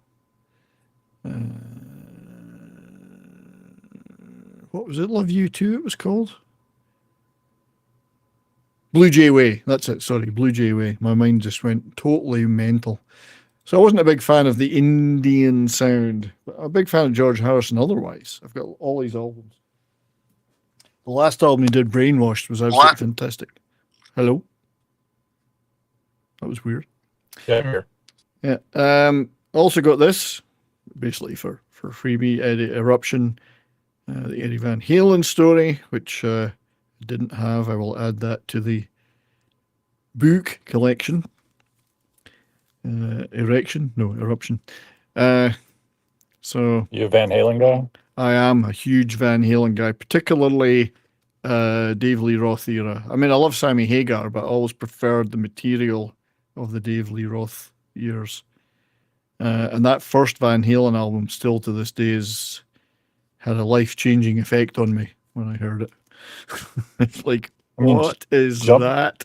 What was it? Love You Too, it was called? Blue Jay Way. That's it. Sorry, Blue Jay Way. My mind just went totally mental. So I wasn't a big fan of the Indian sound, but I'm a big fan of George Harrison otherwise. I've got all these albums. The last album he did, Brainwashed, was absolutely fantastic. Hello? That was weird. Yeah, I'm here. Yeah. Also got this, basically for freebie, Eddie Eruption, the Eddie Van Halen story, which I didn't have. I will add that to the book collection. Eruption. So You a Van Halen guy? I am a huge Van Halen guy, particularly Dave Lee Roth era. I mean, I love Sammy Hagar, but I always preferred the material of the Dave Lee Roth years. And that first Van Halen album, still to this day, had a life-changing effect on me when I heard it. It's like, I mean, what is Jump- that?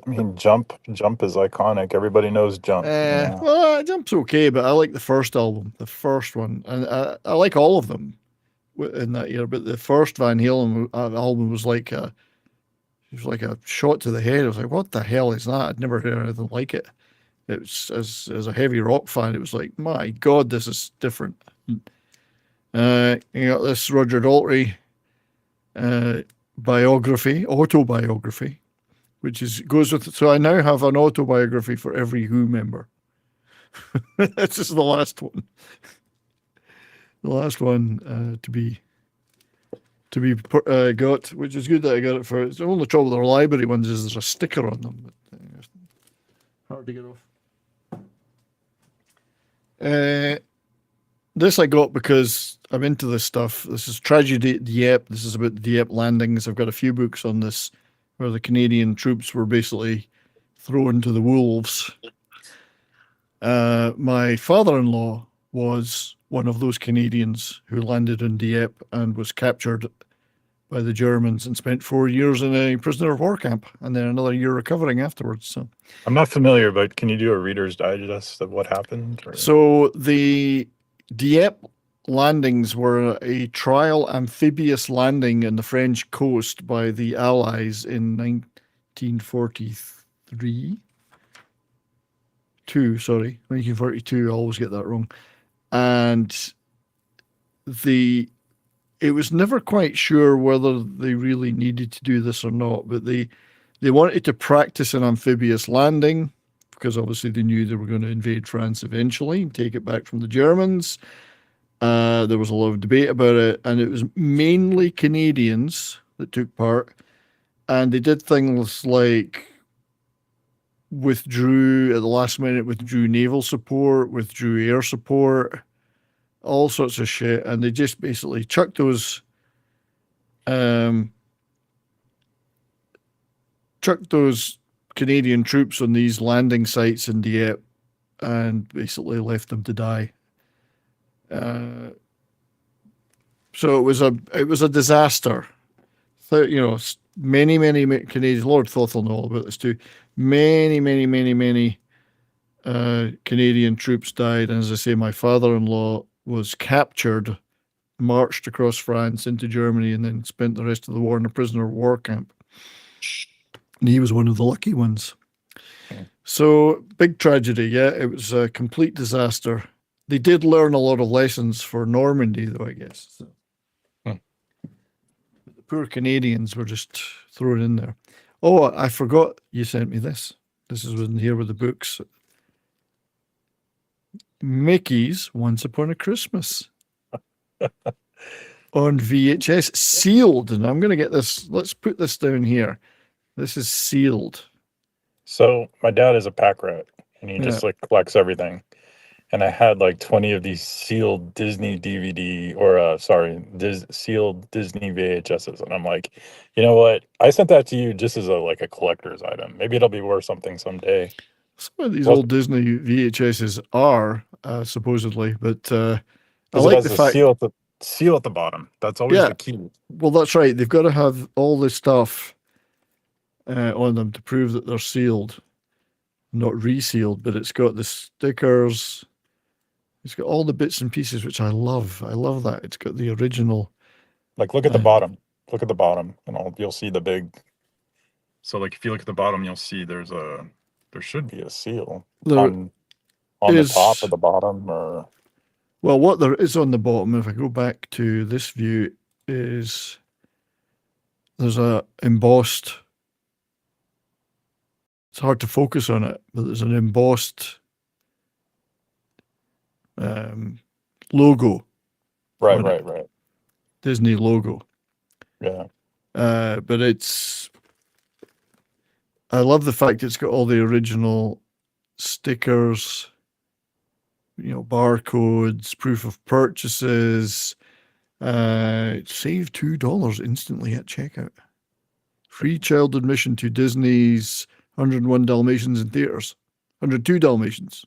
I mean, Jump is iconic. Everybody knows Jump. you know? Well, Jump's okay, but I like the first album, the first one, and I like all of them in that year. But the first Van Halen album was like it was like a shot to the head. I was like, what the hell is that? I'd never heard anything like it. It was as a heavy rock fan, it was like, my God, this is different. You got this Roger Daltrey autobiography, which goes with. So I now have an autobiography for every Who member. This is the last one. The last one to be got, which is good that I got it for. It's the only trouble with their library ones is there's a sticker on them. But, hard to get off. This I got because I'm into this stuff. This is Tragedy at Dieppe. This is about the Dieppe landings. I've got a few books on this where the Canadian troops were basically thrown to the wolves. My father-in-law was one of those Canadians who landed in Dieppe and was captured by the Germans and spent 4 years in a prisoner of war camp and then another year recovering afterwards. So I'm not familiar, but can you do a Reader's Digest of what happened? Or? So the Dieppe landings were a trial amphibious landing in the French coast by the Allies in 1942. I always get that wrong. And it was never quite sure whether they really needed to do this or not, but they wanted to practice an amphibious landing because obviously they knew they were going to invade France eventually and take it back from the Germans. There was a lot of debate about it, and it was mainly Canadians that took part. And they did things like withdrew at the last minute, withdrew naval support, withdrew air support, all sorts of shit. And they just basically chucked those chucked those Canadian troops on these landing sites in Dieppe and basically left them to die. So it was a disaster. Many Canadians. Lord Thoth will know all about this too. Many Canadian troops died, and as I say, my father-in-law was captured, marched across France into Germany, and then spent the rest of the war in a prisoner of war camp. And he was one of the lucky ones. So big tragedy. Yeah, it was a complete disaster. They did learn a lot of lessons for Normandy, though, I guess. So. The poor Canadians were just thrown in there. Oh, I forgot you sent me this. This is in here with the books. Mickey's Once Upon a Christmas on VHS, sealed. And I'm going to get this. Let's put this down here. This is sealed. So my dad is a pack rat, and he just like collects everything. And I had like 20 of these sealed Disney DVD sealed Disney VHSs. And I'm like, you know what? I sent that to you just as a collector's item. Maybe it'll be worth something someday. Some of these old Disney VHSs are supposedly, but I like the fact seal at the bottom. That's always the key. Well, that's right. They've got to have all this stuff on them to prove that they're sealed, not resealed. But it's got the stickers. It's got all the bits and pieces, which I love. I love that. It's got the original. Look at the bottom. Look at the bottom, and you'll see the big. So, if you look at the bottom, you'll see there should be a seal on the top or the bottom, or. Well, what there is on the bottom, if I go back to this view, is there's a embossed. It's hard to focus on it, but there's an embossed logo. Right. Disney logo. Yeah. But I love the fact it's got all the original stickers, barcodes, proof of purchases. Save $2 instantly at checkout. Free child admission to Disney's 101 Dalmatians in theaters. 102 Dalmatians.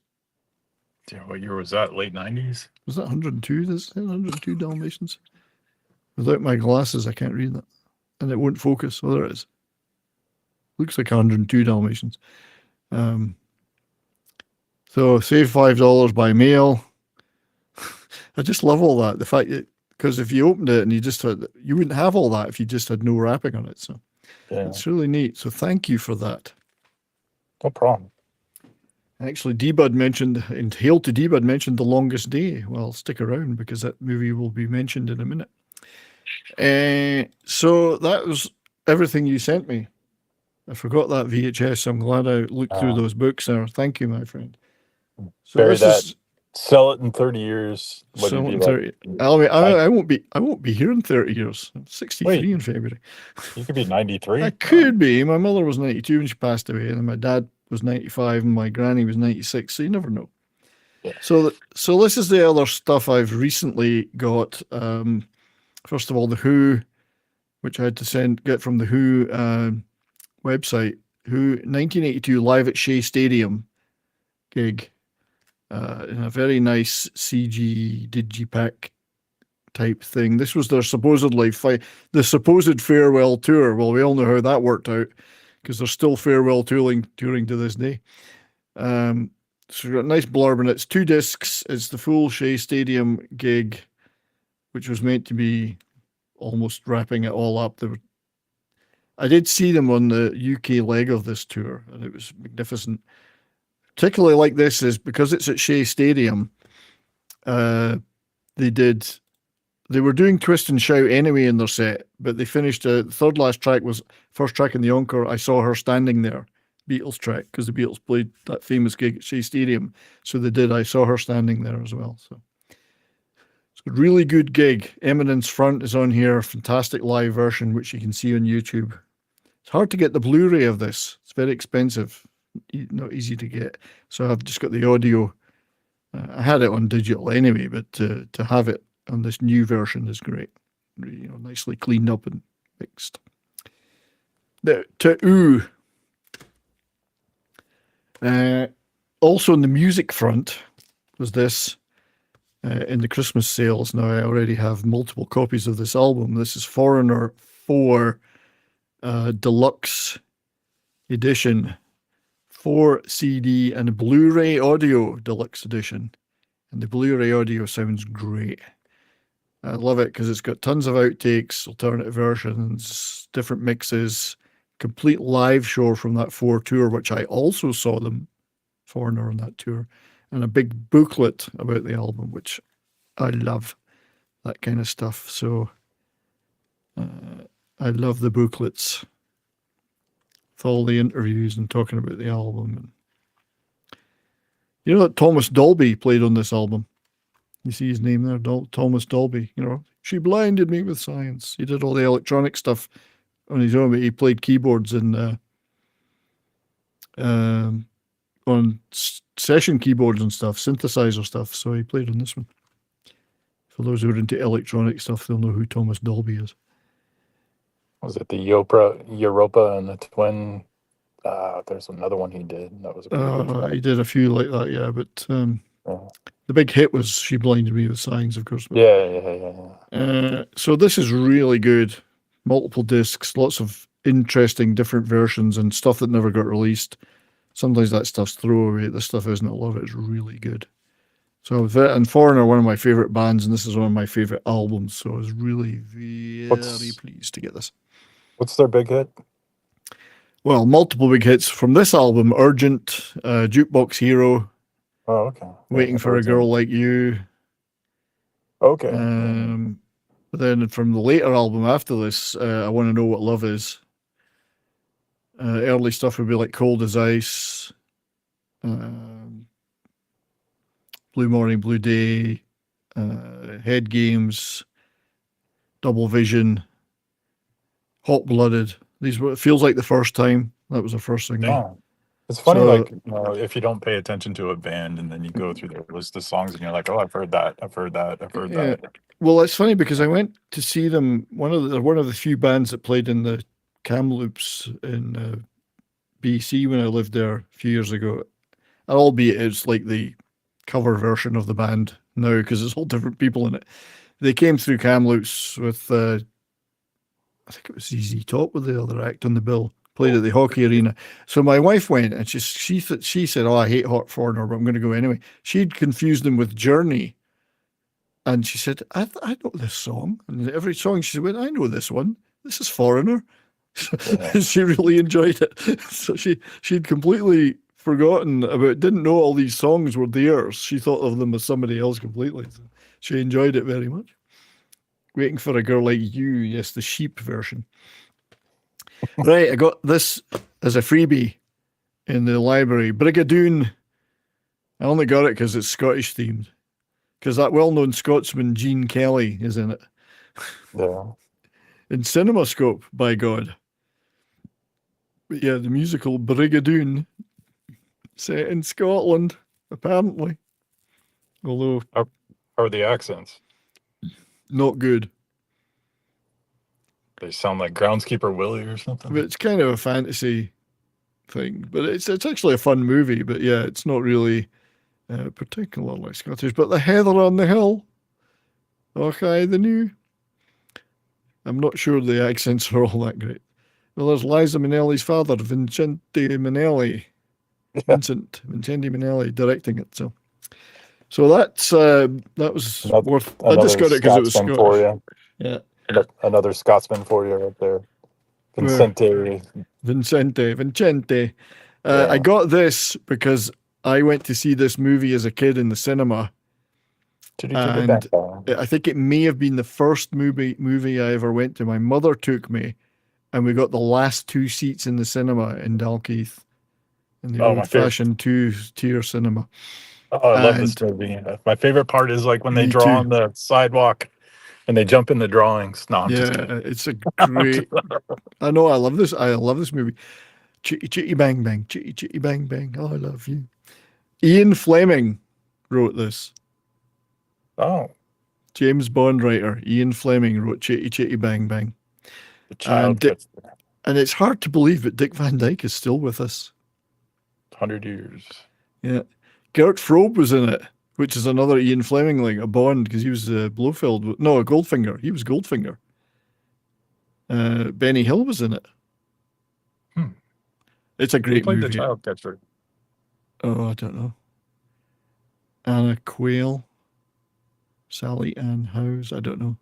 Yeah, what year was that? Late 90s? Was that 102? This 102 Dalmatians? Without my glasses, I can't read that. And it won't focus. Oh, there it is. Looks like 102 Dalmatians. So save $5 by mail. I just love all that. The fact that, because if you opened it and you wouldn't have all that if you just had no wrapping on it. So it's really neat. So thank you for that. No problem. Actually, D-Bud mentioned The Longest Day. Well, stick around because that movie will be mentioned in a minute. So that was everything you sent me. I forgot that VHS, so I'm glad I looked through those books there. Thank you, my friend. So sell it in 30 years. I won't be here in 30 years. I'm 63 in February. You could be 93. I could be. My mother was 92 when she passed away, and then my dad was 95 and my granny was 96, so you never know. Yeah. So this is the other stuff I've recently got. First of all, the Who, which I had to get from the Who website. Who 1982 live at Shea Stadium gig in a very nice CG digipack type thing. This was their supposed farewell tour. Well, we all know how that worked out because they're still farewell touring to this day. So we've got a nice blurb, and it's 2 discs. It's the full Shea Stadium gig, which was meant to be almost wrapping it all up. I did see them on the UK leg of this tour, and it was magnificent. Particularly like this is because it's at Shea Stadium. They were doing Twist and Shout anyway in their set, but they finished the third last track was first track in the encore. I Saw Her Standing There, Beatles track, because the Beatles played that famous gig at Shea Stadium. So they did I Saw Her Standing There as well. So it's a really good gig. Eminence Front is on here, fantastic live version, which you can see on YouTube. It's hard to get the Blu-ray of this. It's very expensive, not easy to get. So I've just got the audio. I had it on digital anyway, but to have it on this new version is great. Nicely cleaned up and fixed. To ooh. Also on the music front was this in the Christmas sales. Now I already have multiple copies of this album. This is Foreigner 4 Deluxe Edition, 4 CD and a Blu-ray audio deluxe edition. And the Blu-ray audio sounds great. I love it because it's got tons of outtakes, alternative versions, different mixes, complete live show from that 4 tour, which I also saw them, Foreigner, on that tour, and a big booklet about the album, which I love, that kind of stuff. So I love the booklets with all the interviews and talking about the album. And you know that Thomas Dolby played on this album? You see his name there, Thomas Dolby. You know, she blinded me with science. He did all the electronic stuff on his own, but he played keyboards and on session keyboards and stuff, synthesizer stuff. So he played on this one. For those who are into electronic stuff, they'll know who Thomas Dolby is. Was it the Europa and the Twin? There's another one he did. That was a pretty good track. He did a few like that, yeah. But the big hit was "She Blinded Me with Signs," of course. Yeah. So this is really good. Multiple discs, lots of interesting different versions and stuff that never got released. Sometimes that stuff's throwaway. This stuff isn't. I love it. It's really good. So and Foreigner, one of my favorite bands, and this is one of my favorite albums. So I was really very pleased to get this. What's their big hit? Well, multiple big hits from this album: "Urgent," "Jukebox Hero," Oh, okay. "Waiting for a Girl Like You." Okay. But then from the later album after this, "I Want to Know What Love Is." Early stuff would be like "Cold as Ice," "Blue Morning, Blue Day," "Head Games," "Double Vision," "Hot Blooded." These were, it feels like the first time. That was the first thing. Yeah. It's funny, So- like, if you don't pay attention to a band and then you go through their list of songs and you're like, oh, I've heard that. Yeah. Well, it's funny because I went to see them. One of the few bands that played in the Kamloops in BC when I lived there a few years ago. Albeit it's like the cover version of the band now because it's all different people in it. They came through Kamloops with I think it was ZZ Top with the other act on the bill. Played at the hockey arena. So my wife went and she said, "Oh, I hate Hot Foreigner, but I'm going to go anyway." She'd confused them with Journey. And she said, I know this song. And every song she said, "I know this one. This is Foreigner." She really enjoyed it. So she'd completely forgotten about, didn't know all these songs were theirs. She thought of them as somebody else completely. So she enjoyed it very much. "Waiting for a Girl Like You," yes, the Sheep version. Right, I got this as a freebie in the library. Brigadoon. I only got it because it's Scottish themed. Because that well-known Scotsman Gene Kelly is in it. Yeah. In CinemaScope, by God. But yeah, the musical Brigadoon, set in Scotland, apparently. Although How are the accents? not good. They sound like Groundskeeper Willie or something. But it's kind of a fantasy thing. But it's actually a fun movie. But yeah, it's not really particularly Scottish. But the Heather on the Hill, okay, the new. I'm not sure the accents are all that great. Well, there's Liza Minnelli's father, Vincente Minnelli. Vincente Minnelli directing it. So that's that was worth. I just got it because it was Scotsman Scottish. for you. Yeah. Another Scotsman for you right there. Vincente. Vincente. Yeah. I got this because I went to see this movie as a kid in the cinema. And I think it may have been the first movie I ever went to. My mother took me, and we got the last 2 seats in the cinema in Dalkeith, in the old-fashioned 2-tier cinema. Oh, I love this movie. My favorite part is like when they draw too. on the sidewalk and they jump in the drawings. No, I'm just Yeah, kidding. it's a great. I know, I love this. I love this movie. Chitty chitty bang bang, chitty chitty bang bang. Oh, I love you. Ian Fleming wrote this. Oh, James Bond writer Ian Fleming wrote Chitty Chitty Bang Bang. The child Di- gets and it's hard to believe, but Dick Van Dyke is still with us. 100 years. Yeah. Gert Frobe was in it, which is another Ian Fleming, like a Bond, because he was Blofeld. No, Goldfinger. He was Goldfinger. Benny Hill was in it. It's a Who great played movie. the child catcher? Oh, I don't know. Anna Quayle, Sally Ann Howes, I don't know.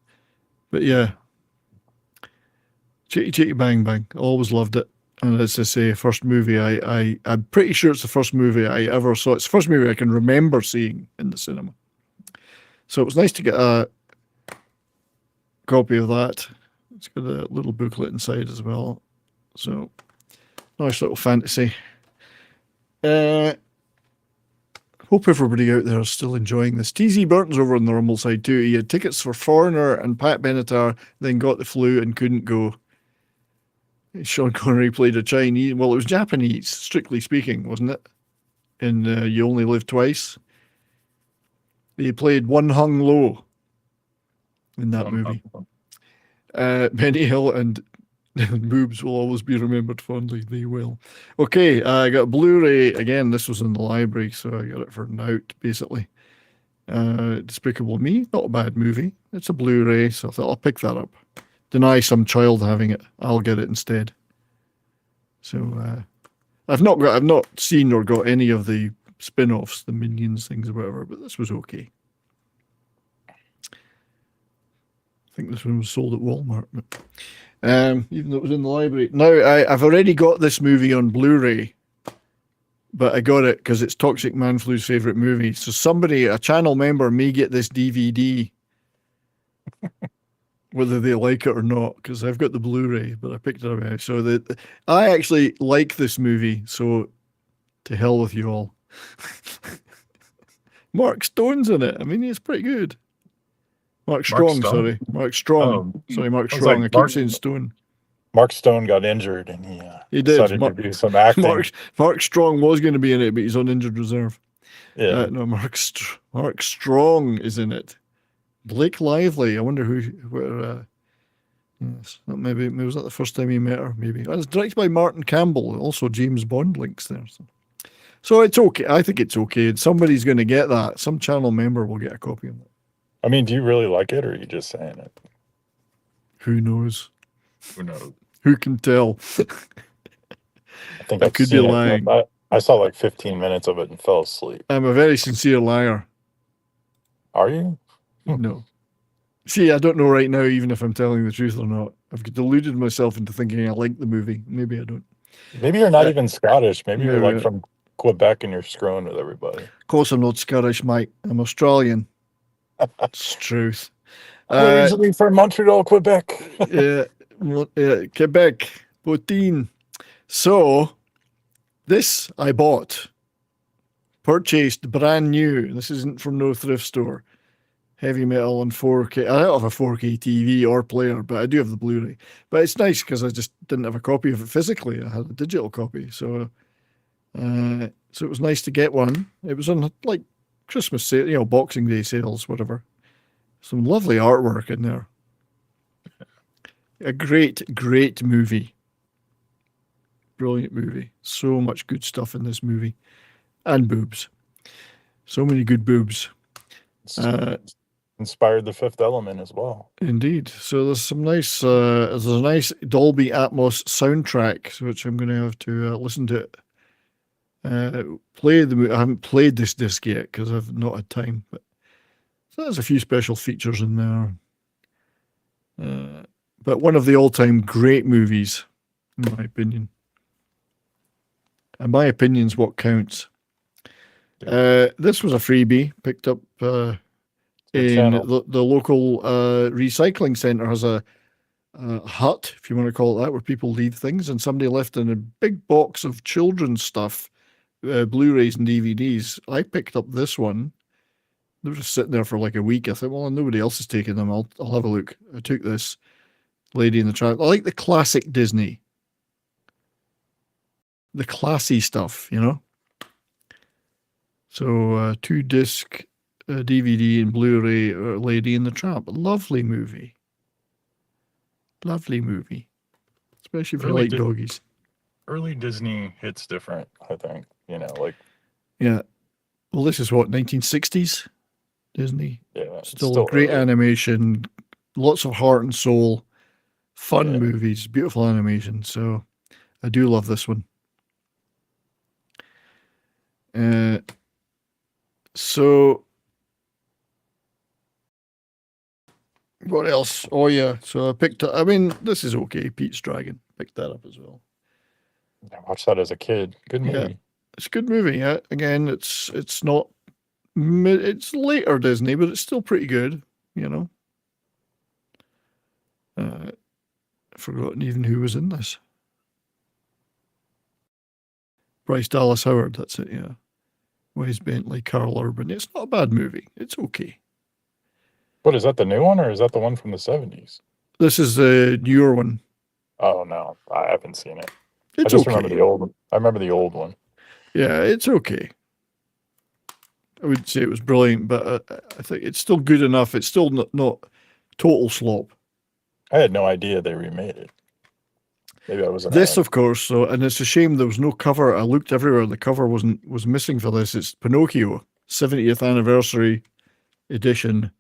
But yeah, Chitty Chitty Bang Bang, always loved it. And as I say, first movie I'm pretty sure it's the first movie I ever saw. It's the first movie I can remember seeing in the cinema. So it was nice to get a copy of that. It's got a little booklet inside as well. So nice little fantasy. Hope everybody out there is still enjoying this. TZ Burton's over on the Rumble side too. He had tickets for Foreigner and Pat Benatar, then got the flu and couldn't go. Sean Connery played a Chinese, well, it was Japanese, strictly speaking, wasn't it? In You Only Live Twice. He played One Hung Lo in that movie. Benny Hill and boobs will always be remembered fondly. They will. Okay, I got Blu-ray. Again, this was in the library, so I got it for Nout, basically. Despicable Me, not a bad movie. It's a Blu-ray, so I thought I'll pick that up. Deny some child having it. I'll get it instead. So I've not seen or got any of the spin-offs, the Minions things or whatever, but this was okay. I think this one was sold at Walmart, but even though it was in the library. Now, I've already got this movie on Blu-ray, but I got it because it's Toxic Man Flu's favourite movie. So somebody, a channel member, may get this DVD, whether they like it or not, because I've got the Blu-ray, but I picked it up. So I actually like this movie, so to hell with you all. Mark Stone's in it. I mean, he's pretty good. Mark Strong, sorry. Mark Strong. Sorry, Mark Strong. I keep saying Stone. Mark Stone got injured and he did. decided to do some acting. Mark Strong was going to be in it, but he's on injured reserve. Yeah. No, Mark Strong is in it. Blake Lively. I wonder yes, maybe was that the first time he met her? Maybe. And it's directed by Martin Campbell. Also, James Bond links there. So it's okay. I think it's okay. And somebody's going to get that. Some channel member will get a copy of it. I mean, do you really like it, or are you just saying it? Who knows? Who knows? Who can tell? I think I could be lying. I saw like 15 minutes of it and fell asleep. I'm a very sincere liar. Are you? No. See, I don't know right now, even if I'm telling the truth or not. I've deluded myself into thinking I like the movie. Maybe I don't. Maybe you're not even Scottish. Maybe you're like from Quebec and you're screwing with everybody. Of course, I'm not Scottish, mate. I'm Australian. It's truth. Originally from Montreal, Quebec. Quebec, Poutine. So, this I bought, purchased brand new. This isn't from no thrift store. Heavy metal on 4K. I don't have a 4K TV or player, but I do have the Blu-ray. But it's nice because I just didn't have a copy of it physically. I had a digital copy, so it was nice to get one. It was on like Christmas sale, Boxing Day sales, whatever. Some lovely artwork in there. A great, great movie. Brilliant movie. So much good stuff in this movie. And boobs. So many good boobs. Inspired The Fifth Element as well. Indeed. So there's some nice, there's a nice Dolby Atmos soundtrack, which I'm going to have to listen to it. Play the movie. I haven't played this disc yet because I've not had time, but so there's a few special features in there. But one of the all-time great movies, in my opinion. And my opinion's what counts. This was a freebie picked up in the local recycling centre. Has a hut, if you want to call it that, where people leave things, and somebody left in a big box of children's stuff, Blu-rays and DVDs. I picked up this one. They were just sitting there for like a week. I thought, well, nobody else is taking them. I'll have a look. I took this Lady in the Tramp. I like the classic Disney. The classy stuff, So 2-disc DVD and Blu-ray Lady in the Tramp. Lovely movie. Lovely movie. especially if you Early like Di- doggies. Early Disney hits different, I think. Like Yeah. Well, this is what, 1960s Disney. yeah, it's Still still great early. animation, lots of heart and soul, fun Yeah. movies, beautiful animation. So I do love this one. So what else? Oh yeah, so I picked up. I mean, this is okay. Pete's Dragon, picked that up as well. I watched that as a kid. Good movie. Yeah, it's a good movie. Yeah, again, it's not it's later Disney, but it's still pretty good. I've forgotten even who was in this. Bryce Dallas Howard. That's it. Yeah, Wes Bentley, Carl Urban. It's not a bad movie. It's okay. What is that, the new one, or is that the one from the 70s? This is the newer one. Oh no, I haven't seen it. I It's just okay. remember the old one. I remember the old one. Yeah, it's okay. I wouldn't say it was brilliant, but I think it's still good enough. It's still not total slop. I had no idea they remade it. Maybe I wasn't. This, of course, so and it's a shame there was no cover. I looked everywhere; the cover was missing for this. It's Pinocchio 70th anniversary edition,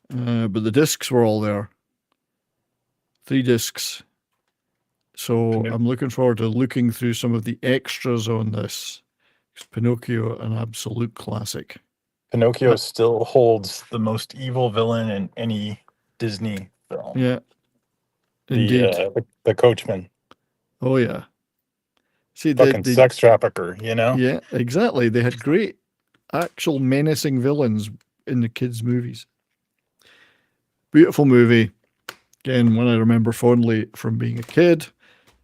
but the discs were all there. 3 discs. So I'm looking forward to looking through some of the extras on this. Pinocchio, an absolute classic. Pinocchio still holds the most evil villain in any Disney film. Yeah, indeed. The coachman. Oh yeah. See, Fucking sex trafficker, Yeah, exactly. They had great, actual menacing villains in the kids' movies. Beautiful movie. Again, one I remember fondly from being a kid.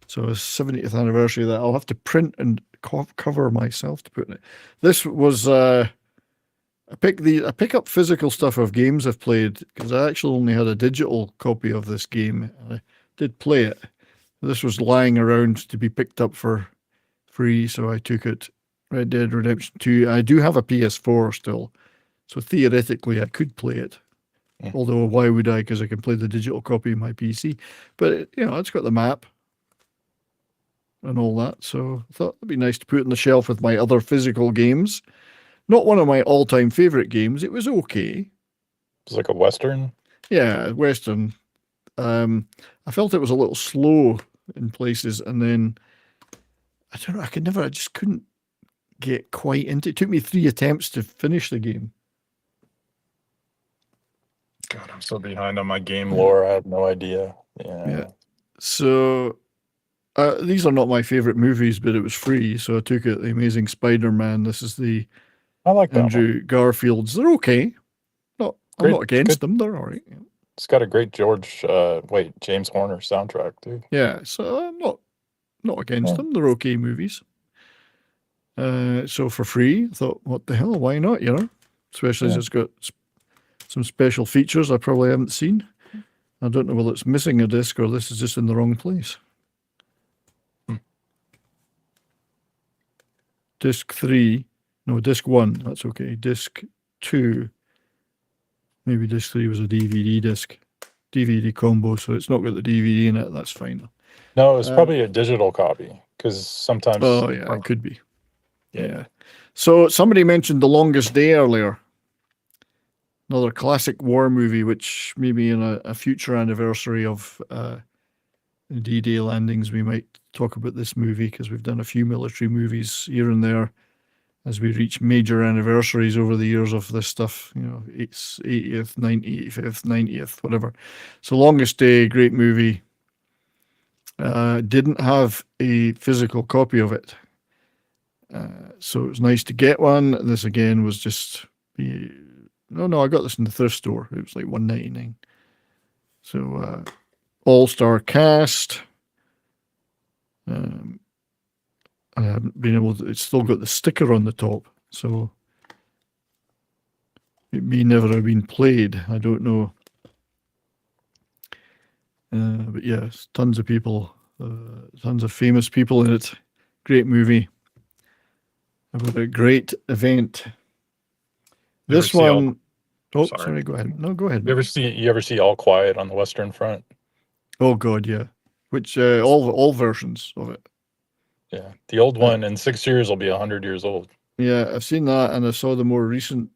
So a 70th anniversary that I'll have to print and cover myself to put in it. This was I pick up physical stuff of games I've played because I actually only had a digital copy of this game. I did play it. This was lying around to be picked up for free, so I took it. Red Dead Redemption 2. I do have a PS4 still, so theoretically I could play it. Yeah. Although why would I? Because I can play the digital copy of my PC. But it's got the map and all that, so I thought it'd be nice to put it on the shelf with my other physical games. Not one of my all-time favorite games. It was okay. It's like a Western. Yeah, Western. I felt it was a little slow in places, and then I don't know. I just couldn't get quite into it. It took me 3 attempts to finish the game. God, I'm so behind on my game lore. I have no idea. Yeah. So these are not my favorite movies, but it was free, so I took it. The Amazing Spider-Man. This is the I like that Andrew Garfield's. They're okay. I'm not against them. They're all right. It's got a great James Horner soundtrack too. Yeah, so I'm not against them. They're okay movies. So for free, I thought, what the hell? Why not? Especially as it's got some special features I probably haven't seen. I don't know whether it's missing a disc or this is just in the wrong place. Disc 3, no, disc 1, that's okay. Disc 2, maybe disc 3 was a DVD disc, DVD combo, so it's not got the DVD in it, that's fine. No, it's probably a digital copy, because sometimes... Oh, yeah, it could be. Yeah. So somebody mentioned The Longest Day earlier. Another classic war movie, which maybe in a future anniversary of D-Day landings, we might talk about this movie, because we've done a few military movies here and there as we reach major anniversaries over the years of this stuff, it's 80th, 95th, 90th, whatever. So Longest Day, great movie. Didn't have a physical copy of it. So it was nice to get one. This again was just no, I got this in the thrift store. It was like $1.99. So all-star cast. I haven't been able to. It's still got the sticker on the top, so it may never have been played. I don't know. But yes, tons of people, tons of famous people in it. Great movie. About a great event. This one. Sorry, go ahead. No, go ahead. You ever see All Quiet on the Western Front? Oh God, yeah. which all versions of it. Yeah, the old one in 6 years will be 100 years old. Yeah, I've seen that, and I saw the more recent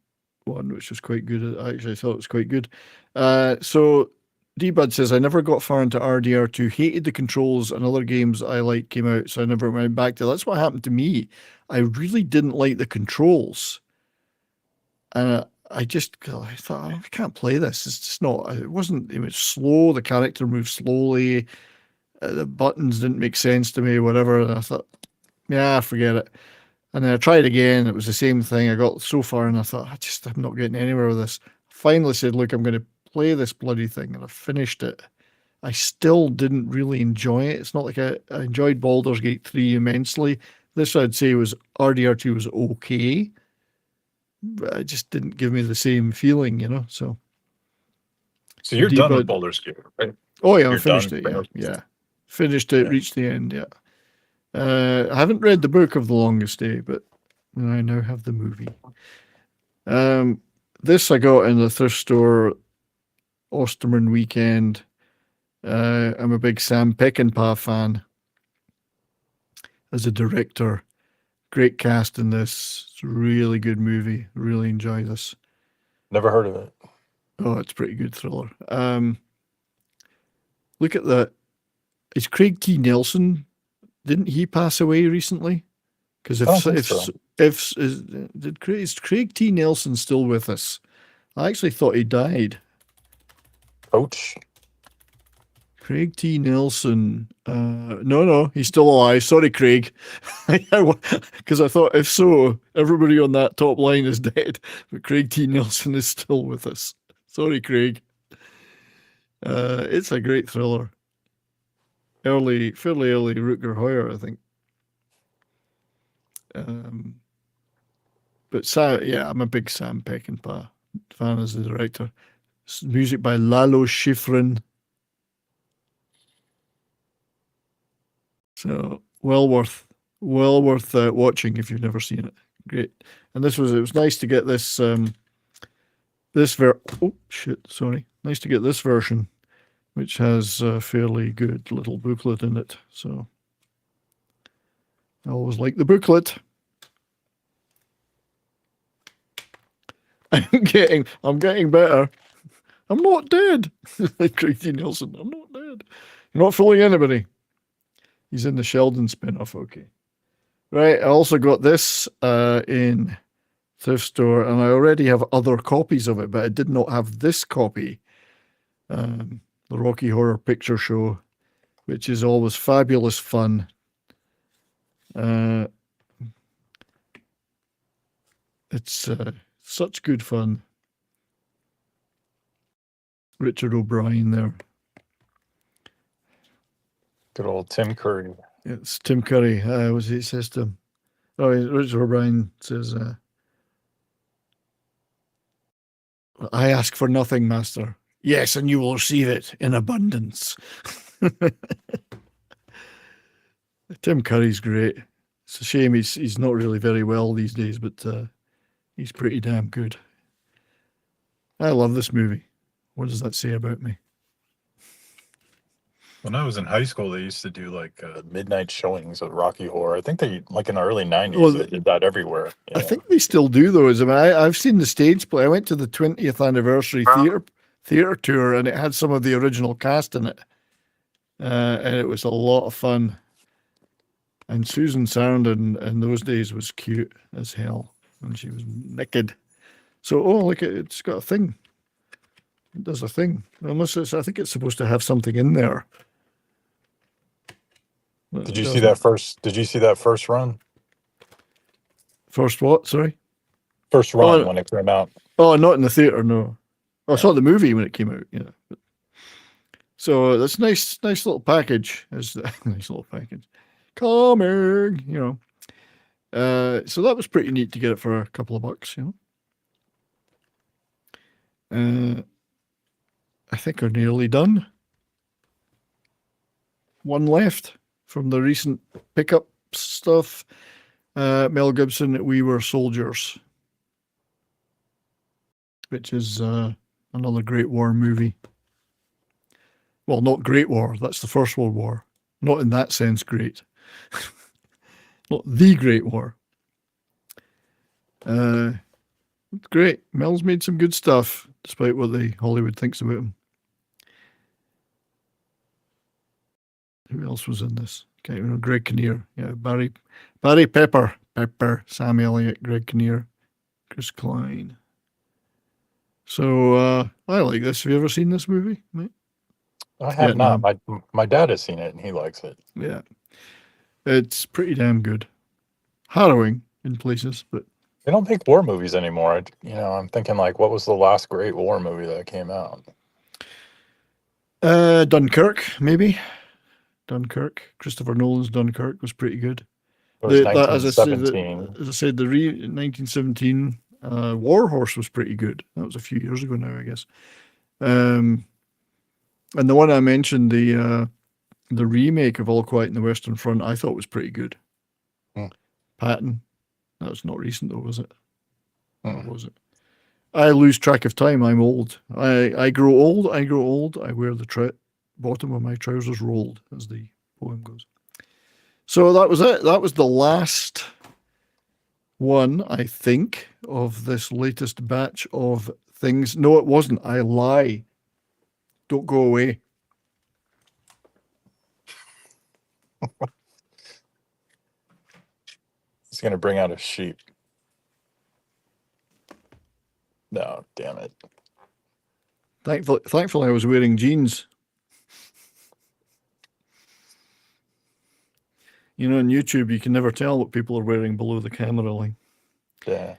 one, which was quite good. I actually thought it was quite good. So D-Bud says, I never got far into RDR2, hated the controls, and other games I liked came out, so I never went back to it. That's what happened to me. I really didn't like the controls. And I thought, I can't play this. It's just not, it was slow. The character moved slowly. The buttons didn't make sense to me, whatever. And I thought, yeah, forget it. And then I tried again. It was the same thing. I got so far and I thought, I'm not getting anywhere with this. Finally said, look, I'm going to play this bloody thing. And I finished it. I still didn't really enjoy it. It's not like I enjoyed Baldur's Gate 3 immensely. This, I'd say, was RDR2 was okay, but it just didn't give me the same feeling, So you're done with Baldur's Gate, right? Oh yeah, I You're finished done, it. Yeah, right? yeah, finished it. Yeah. Reached the end. Yeah. I haven't read the book of The Longest Day, but I now have the movie. This I got in the thrift store Osterman weekend. I'm a big Sam Peckinpah fan as a director. Great cast in this. It's a really good movie. Really enjoy this. Never heard of it. Oh, it's a pretty good thriller. Look at that. Is Craig T. Nelson? Didn't he pass away recently? Because is Craig T. Nelson still with us? I actually thought he died. Coach? Craig T. Nelson. No, he's still alive. Sorry, Craig. Because I thought if so, everybody on that top line is dead. But Craig T. Nelson is still with us. Sorry, Craig. It's a great thriller. Fairly early Rutger Hauer, I think. But I'm a big Sam Peckinpah fan as the director. Music by Lalo Schifrin. So well worth watching if you've never seen it. Great. And it was nice to get this nice to get this version, which has a fairly good little booklet in it. So I always like the booklet. I'm getting better. I'm not dead. Like Craig T. Nelson, I'm not dead. You're not fooling anybody. He's in the Sheldon spin-off. Okay. Right. I also got this in thrift store, and I already have other copies of it, but I did not have this copy. The Rocky Horror Picture Show, which is always fabulous fun. It's such good fun. Richard O'Brien there. Good old Tim Curry. It's Tim Curry. Was he says to him? Oh, Richard O'Brien says, I ask for nothing, master. Yes, and you will receive it in abundance. Tim Curry's great. It's a shame he's not really very well these days, but he's pretty damn good. I love this movie. What does that say about me? When I was in high school, they used to do like midnight showings of Rocky Horror. I think they, like in the early 90s, they did that everywhere. I think they still do those. I mean, I've seen the stage play. I went to the 20th anniversary theater tour, and it had some of the original cast in it. And it was a lot of fun. And Susan Sarandon in those days was cute as hell. And she was naked. So, look, it's got a thing. It does a thing. Unless I think it's supposed to have something in there. Did you see that first run? First what? Sorry? First run when it came out. Oh, not in the theater, no. I saw the movie when it came out, yeah. So that's nice little package. It's a nice little package. Coming, so that was pretty neat to get it for a couple of bucks, I think we're nearly done. One left from the recent pickup stuff. Mel Gibson, We Were Soldiers, which is another great war movie. Well, not Great War. That's the First World War. Not in that sense great. Not the Great War. Great. Mel's made some good stuff, despite what the Hollywood thinks about him. Who else was in this? Can't remember. Greg Kinnear. Yeah, Barry Pepper, Sam Elliott, Greg Kinnear, Chris Klein. So I like this. Have you ever seen this movie, mate? I have Vietnam. not. My dad has seen it and he likes it. Yeah. It's pretty damn good. Harrowing in places, but They don't make war movies anymore. I'm thinking like, what was the last great war movie that came out? Dunkirk, maybe. Dunkirk. Christopher Nolan's Dunkirk was pretty good. It was As I said, 1917. the 1917 War Horse was pretty good. That was a few years ago now, I guess. And the one I mentioned, the remake of All Quiet on the Western Front, I thought was pretty good. Patton. That was not recent though, was it? Or was it? I lose track of time. I'm old. I grow old. I grow old. I wear the bottom of my trousers rolled, as the poem goes. So that was it. That was the last one, I think, of this latest batch of things. No, it wasn't. I lie. Don't go away. He's going to bring out a sheep. No, damn it. Thankfully, I was wearing jeans. You know, on YouTube, you can never tell what people are wearing below the camera line. Yeah.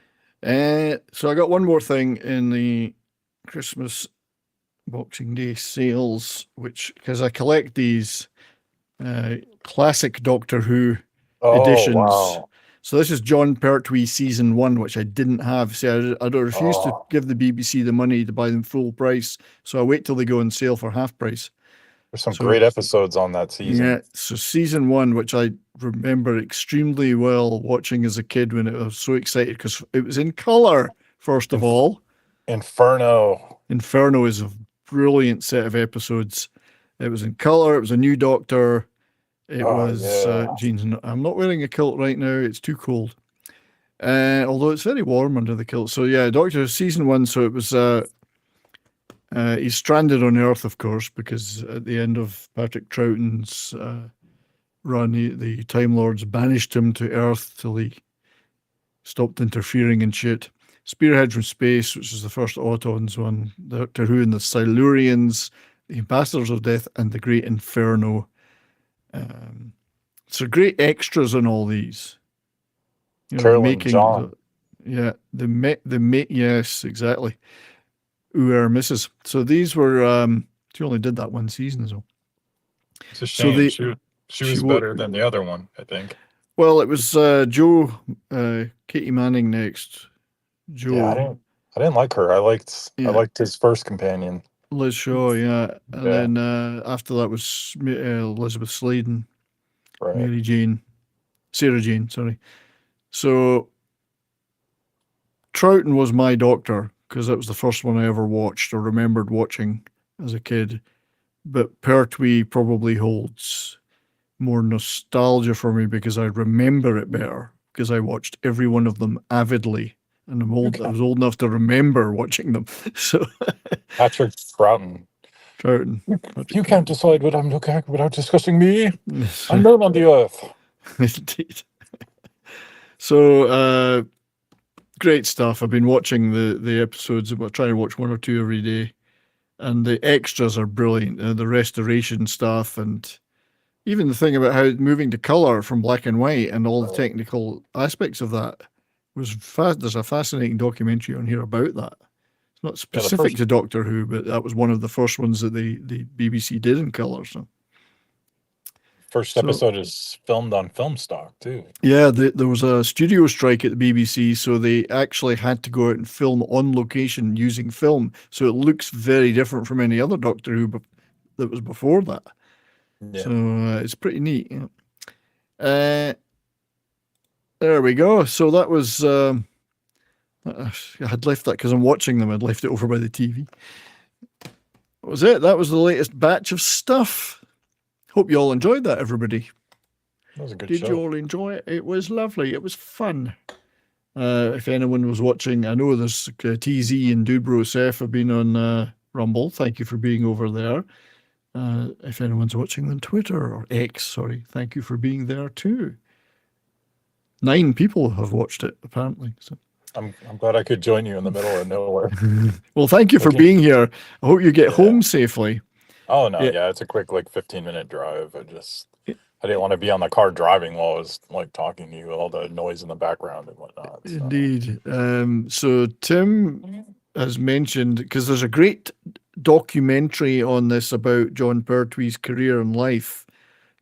So I got one more thing in the Christmas Boxing Day sales, because I collect these classic Doctor Who editions. Wow. So this is John Pertwee season 1, which I didn't have. So I refuse to give the BBC the money to buy them full price. So I wait till they go on sale for half price. There's some great episodes on that season. Yeah, so season 1, which I remember extremely well watching as a kid when I was so excited because it was in color, first of all. Inferno is a brilliant set of episodes. It was in color. It was a new Doctor. It was jeans. I'm not wearing a kilt right now. It's too cold. Although it's very warm under the kilt. So yeah, Doctor season 1. So it was he's stranded on Earth, of course, because at the end of Patrick Troughton's run, the Time Lords banished him to Earth till he stopped interfering and shit. Spearhead from Space, which is the first Autons one, Doctor Who and the Silurians, the Ambassadors of Death, and the Great Inferno. So great extras on all these. Carolyn John. Yes, exactly. Mrs. So these were, she only did that one season, so. It's a shame. She was better than the other one, I think. Well, it was Joe, Katie Manning next. Joe. Yeah, I didn't like her. I liked his first companion. Liz Shaw, yeah. And then after that was Elizabeth Sladen, right. Sarah Jane, sorry. So Troughton was my Doctor because that was the first one I ever watched or remembered watching as a kid. But Pertwee probably holds more nostalgia for me because I remember it better because I watched every one of them avidly. And I was old enough to remember watching them. So Patrick Troughton. You can't decide what I'm looking at without discussing me. I'm known on the earth. Indeed. So great stuff. I've been watching the episodes. I'm trying to watch 1 or 2 every day. And the extras are brilliant. The restoration stuff and even the thing about how moving to color from black and white and all the technical aspects of that. There's a fascinating documentary on here about that. It's not specific to Doctor Who, but that was one of the first ones that the BBC did in colour. So first episode is filmed on film stock too. Yeah, there was a studio strike at the BBC, so they actually had to go out and film on location using film. So it looks very different from any other Doctor Who that was before that. Yeah. So it's pretty neat. Yeah. There we go. So that was, I had left that because I'm watching them. I'd left it over by the TV. That was it. That was the latest batch of stuff. Hope you all enjoyed that, everybody. That was a good Did show. you all enjoy it? It was lovely. It was fun. If anyone was watching, I know there's TZ and Dudebro Seth have been on Rumble. Thank you for being over there. If anyone's watching on Twitter or X, sorry, thank you for being there too. 9 people have watched it, apparently. So. I'm glad I could join you in the middle of nowhere. Well, thank you for being here. I hope you get home safely. Oh, no, yeah, it's a quick, 15-minute drive. I didn't want to be on the car driving while I was, talking to you, all the noise in the background and whatnot. So. Indeed. So Tim has mentioned, because there's a great documentary on this about John Pertwee's career and life,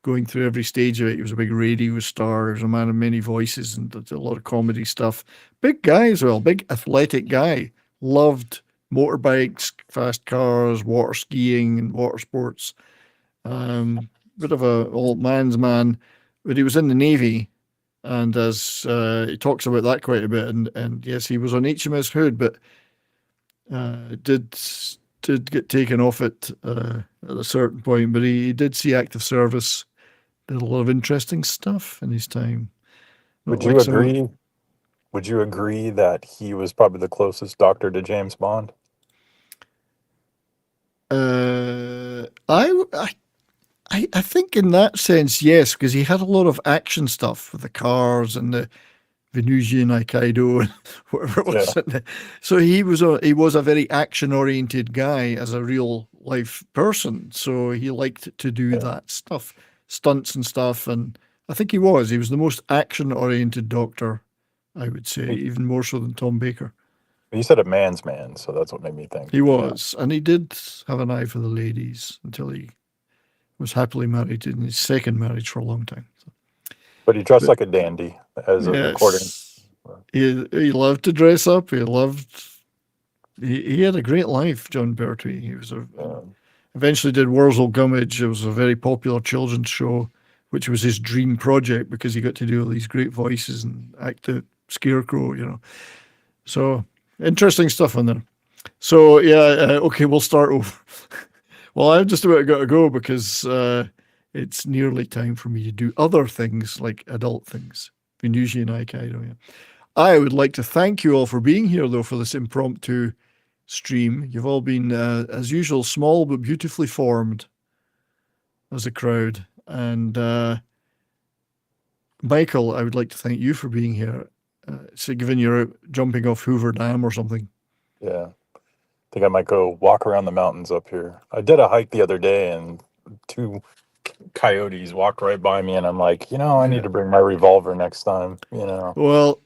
going through every stage of it. He was a big radio star. He was a man of many voices and did a lot of comedy stuff. Big guy as well, big athletic guy. Loved motorbikes, fast cars, water skiing and water sports. Bit of a old man's man, but he was in the Navy. And as he talks about that quite a bit, and yes, he was on HMS Hood, but did get taken off it at a certain point. But he did see active service, did a lot of interesting stuff in his time. Would you agree? Would you agree that he was probably the closest doctor to James Bond? I think in that sense, yes, because he had a lot of action stuff with the cars and the Venusian Aikido and whatever it was. Yeah. So he was a very action-oriented guy as a real life person. So he liked to do that stuff, stunts and stuff. And I think he was the most action-oriented doctor, I would say, even more so than Tom Baker. You said a man's man, so that's what made me think. He was, and he did have an eye for the ladies until he was happily married in his second marriage for a long time. So. But he dressed like a dandy as a recording. He loved to dress up. He had a great life, John Pertwee. He was eventually did Wurzel Gummidge. It was a very popular children's show, which was his dream project because he got to do all these great voices and act the Scarecrow, So interesting stuff on there. So okay, we'll start over. Well, I've just about got to go because it's nearly time for me to do other things like adult things. Venusian Aikido. Yeah. I would like to thank you all for being here, though, for this impromptu stream. You've all been, as usual, small but beautifully formed as a crowd. And Michael, I would like to thank you for being here. So given you're jumping off Hoover Dam or something. Yeah. I think I might go walk around the mountains up here. I did a hike the other day and 2 coyotes walked right by me and I'm like, I need to bring my revolver next time, Well,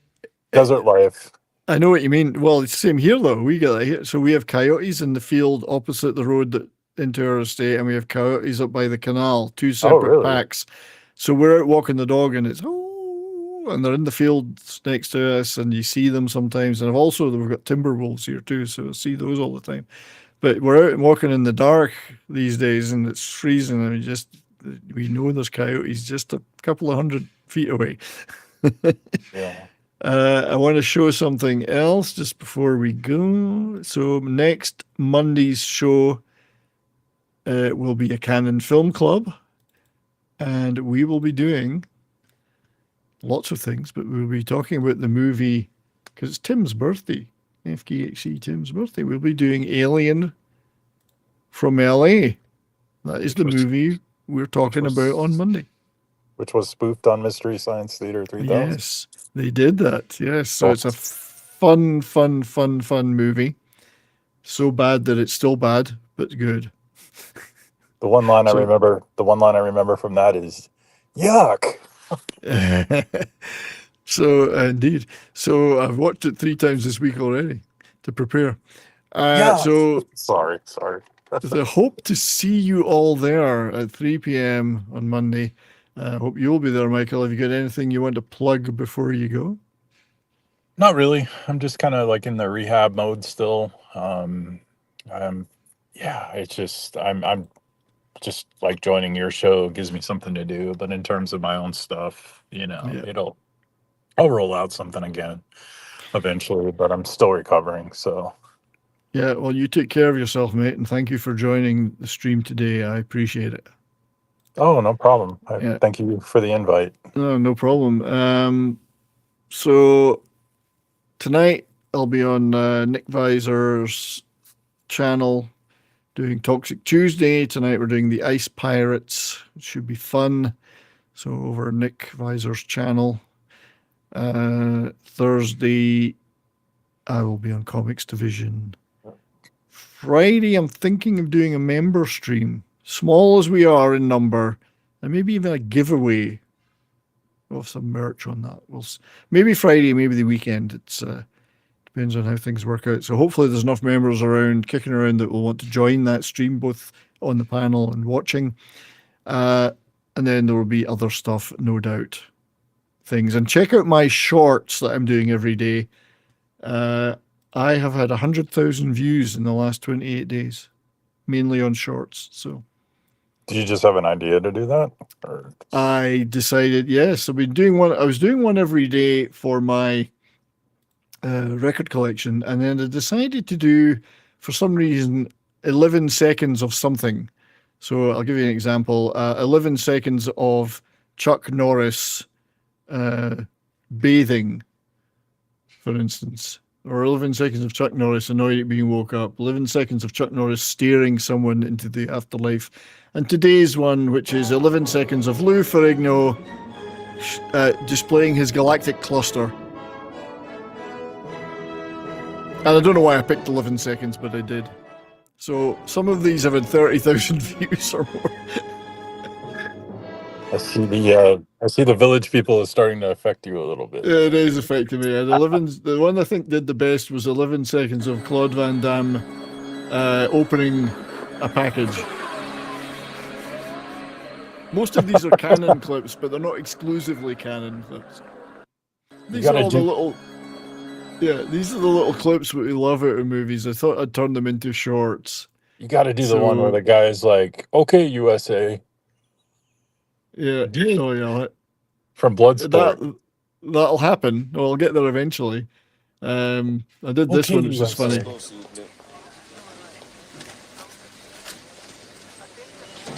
desert life. I know what you mean. Well, it's the same here though. We get that here. So we have coyotes in the field opposite the road that into our estate, and we have coyotes up by the canal, 2 separate packs. So we're out walking the dog and it's and they're in the fields next to us, and you see them sometimes. And we've got timber wolves here too, so I see those all the time. But we're out and walking in the dark these days, and it's freezing, and we know there's coyotes just a couple of 100 feet away. Yeah. I want to show something else just before we go. So next Monday's show will be a Canon Film Club, and we will be doing lots of things, but we'll be talking about the movie because it's Tim's birthday, FKXC Tim's birthday. We'll be doing Alien from LA. That is the movie we're talking about on Monday. Which was spoofed on Mystery Science Theater 3000. Yes, they did that. Yes, so it's a fun movie. So bad that it's still bad, but good. The one line I remember from that is, yuck. So indeed. So I've watched it 3 times this week already to prepare. So sorry. I hope to see you all there at 3 p.m. on Monday. I hope you'll be there, Michael. Have you got anything you want to plug before you go? Not really. I'm just kind of in the rehab mode still. I'm just joining your show gives me something to do. But in terms of my own stuff, I'll roll out something again eventually, but I'm still recovering. So Yeah, well, you take care of yourself, mate, and thank you for joining the stream today. I appreciate it. Oh, no problem. Yeah. Thank you for the invite. No problem. So tonight I'll be on Nick Visor's channel doing Toxic Tuesday. Tonight we're doing the Ice Pirates. It should be fun. So over Nick Visor's channel. Thursday I will be on Comics Division. Friday I'm thinking of doing a member stream, small as we are in number, and maybe even a giveaway. We'll have some merch on that. Maybe Friday, maybe the weekend. It's depends on how things work out. So hopefully there's enough members around, kicking around, that will want to join that stream, both on the panel and watching. And then there will be other stuff, no doubt. Things. And check out my shorts that I'm doing every day. I have had 100,000 views in the last 28 days, mainly on shorts. So. Did you just have an idea to do that? Or... I decided, yes, I've been doing one. I was doing one every day for my record collection, and then I decided to do, for some reason, 11 seconds of something. So I'll give you an example. 11 seconds of Chuck Norris bathing, for instance. Or 11 seconds of Chuck Norris annoyed at being woke up. 11 seconds of Chuck Norris steering someone into the afterlife. And today's one, which is 11 seconds of Lou Ferrigno displaying his galactic cluster. And I don't know why I picked 11 seconds, but I did. So some of these have had 30,000 views or more. I see the village people is starting to affect you a little bit. Yeah, it is affecting me. And the one I think did the best was 11 seconds of Claude Van Damme opening a package. Most of these are Canon clips, but they're not exclusively Canon clips. These are all the little... Yeah, these are the little clips that we love out of movies. I thought I'd turn them into shorts. You got to do the one where the guy is like, "Okay, USA." Yeah. Oh, yeah. From Bloodsport. That'll happen. Well, I'll get there eventually. I did this one, which is funny.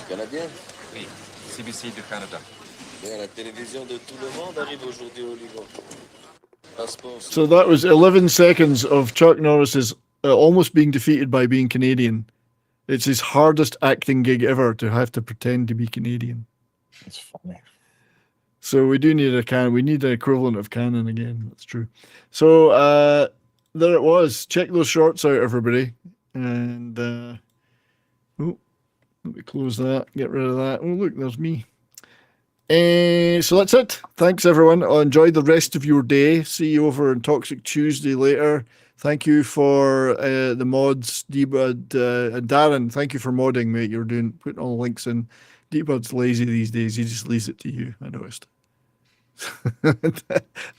Canadien? Oui, CBC du Canada. Bien, la télévision de tout le monde arrive aujourd'hui au Liban. So that was 11 seconds of Chuck Norris's almost being defeated by being Canadian. It's his hardest acting gig ever to have to pretend to be Canadian. It's funny. So we do need we need an equivalent of Canon again. That's true. So there it was. Check those shorts out, everybody. And let me close that. Get rid of that. Oh, look, there's me. So that's it. Thanks, everyone. I'll enjoy the rest of your day. See you over on Toxic Tuesday later. Thank you for the mods, D-Bud and Darren. Thank you for modding, mate. You're putting all the links in. D-Bud's lazy these days. He just leaves it to you. I noticed.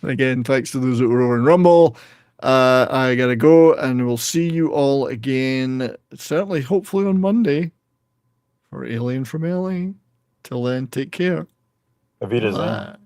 Again, thanks to those that were over in Rumble. I gotta go, and we'll see you all again, certainly, hopefully on Monday for Alien from LA. Till then, take care. Auf Wiedersehen. Bye.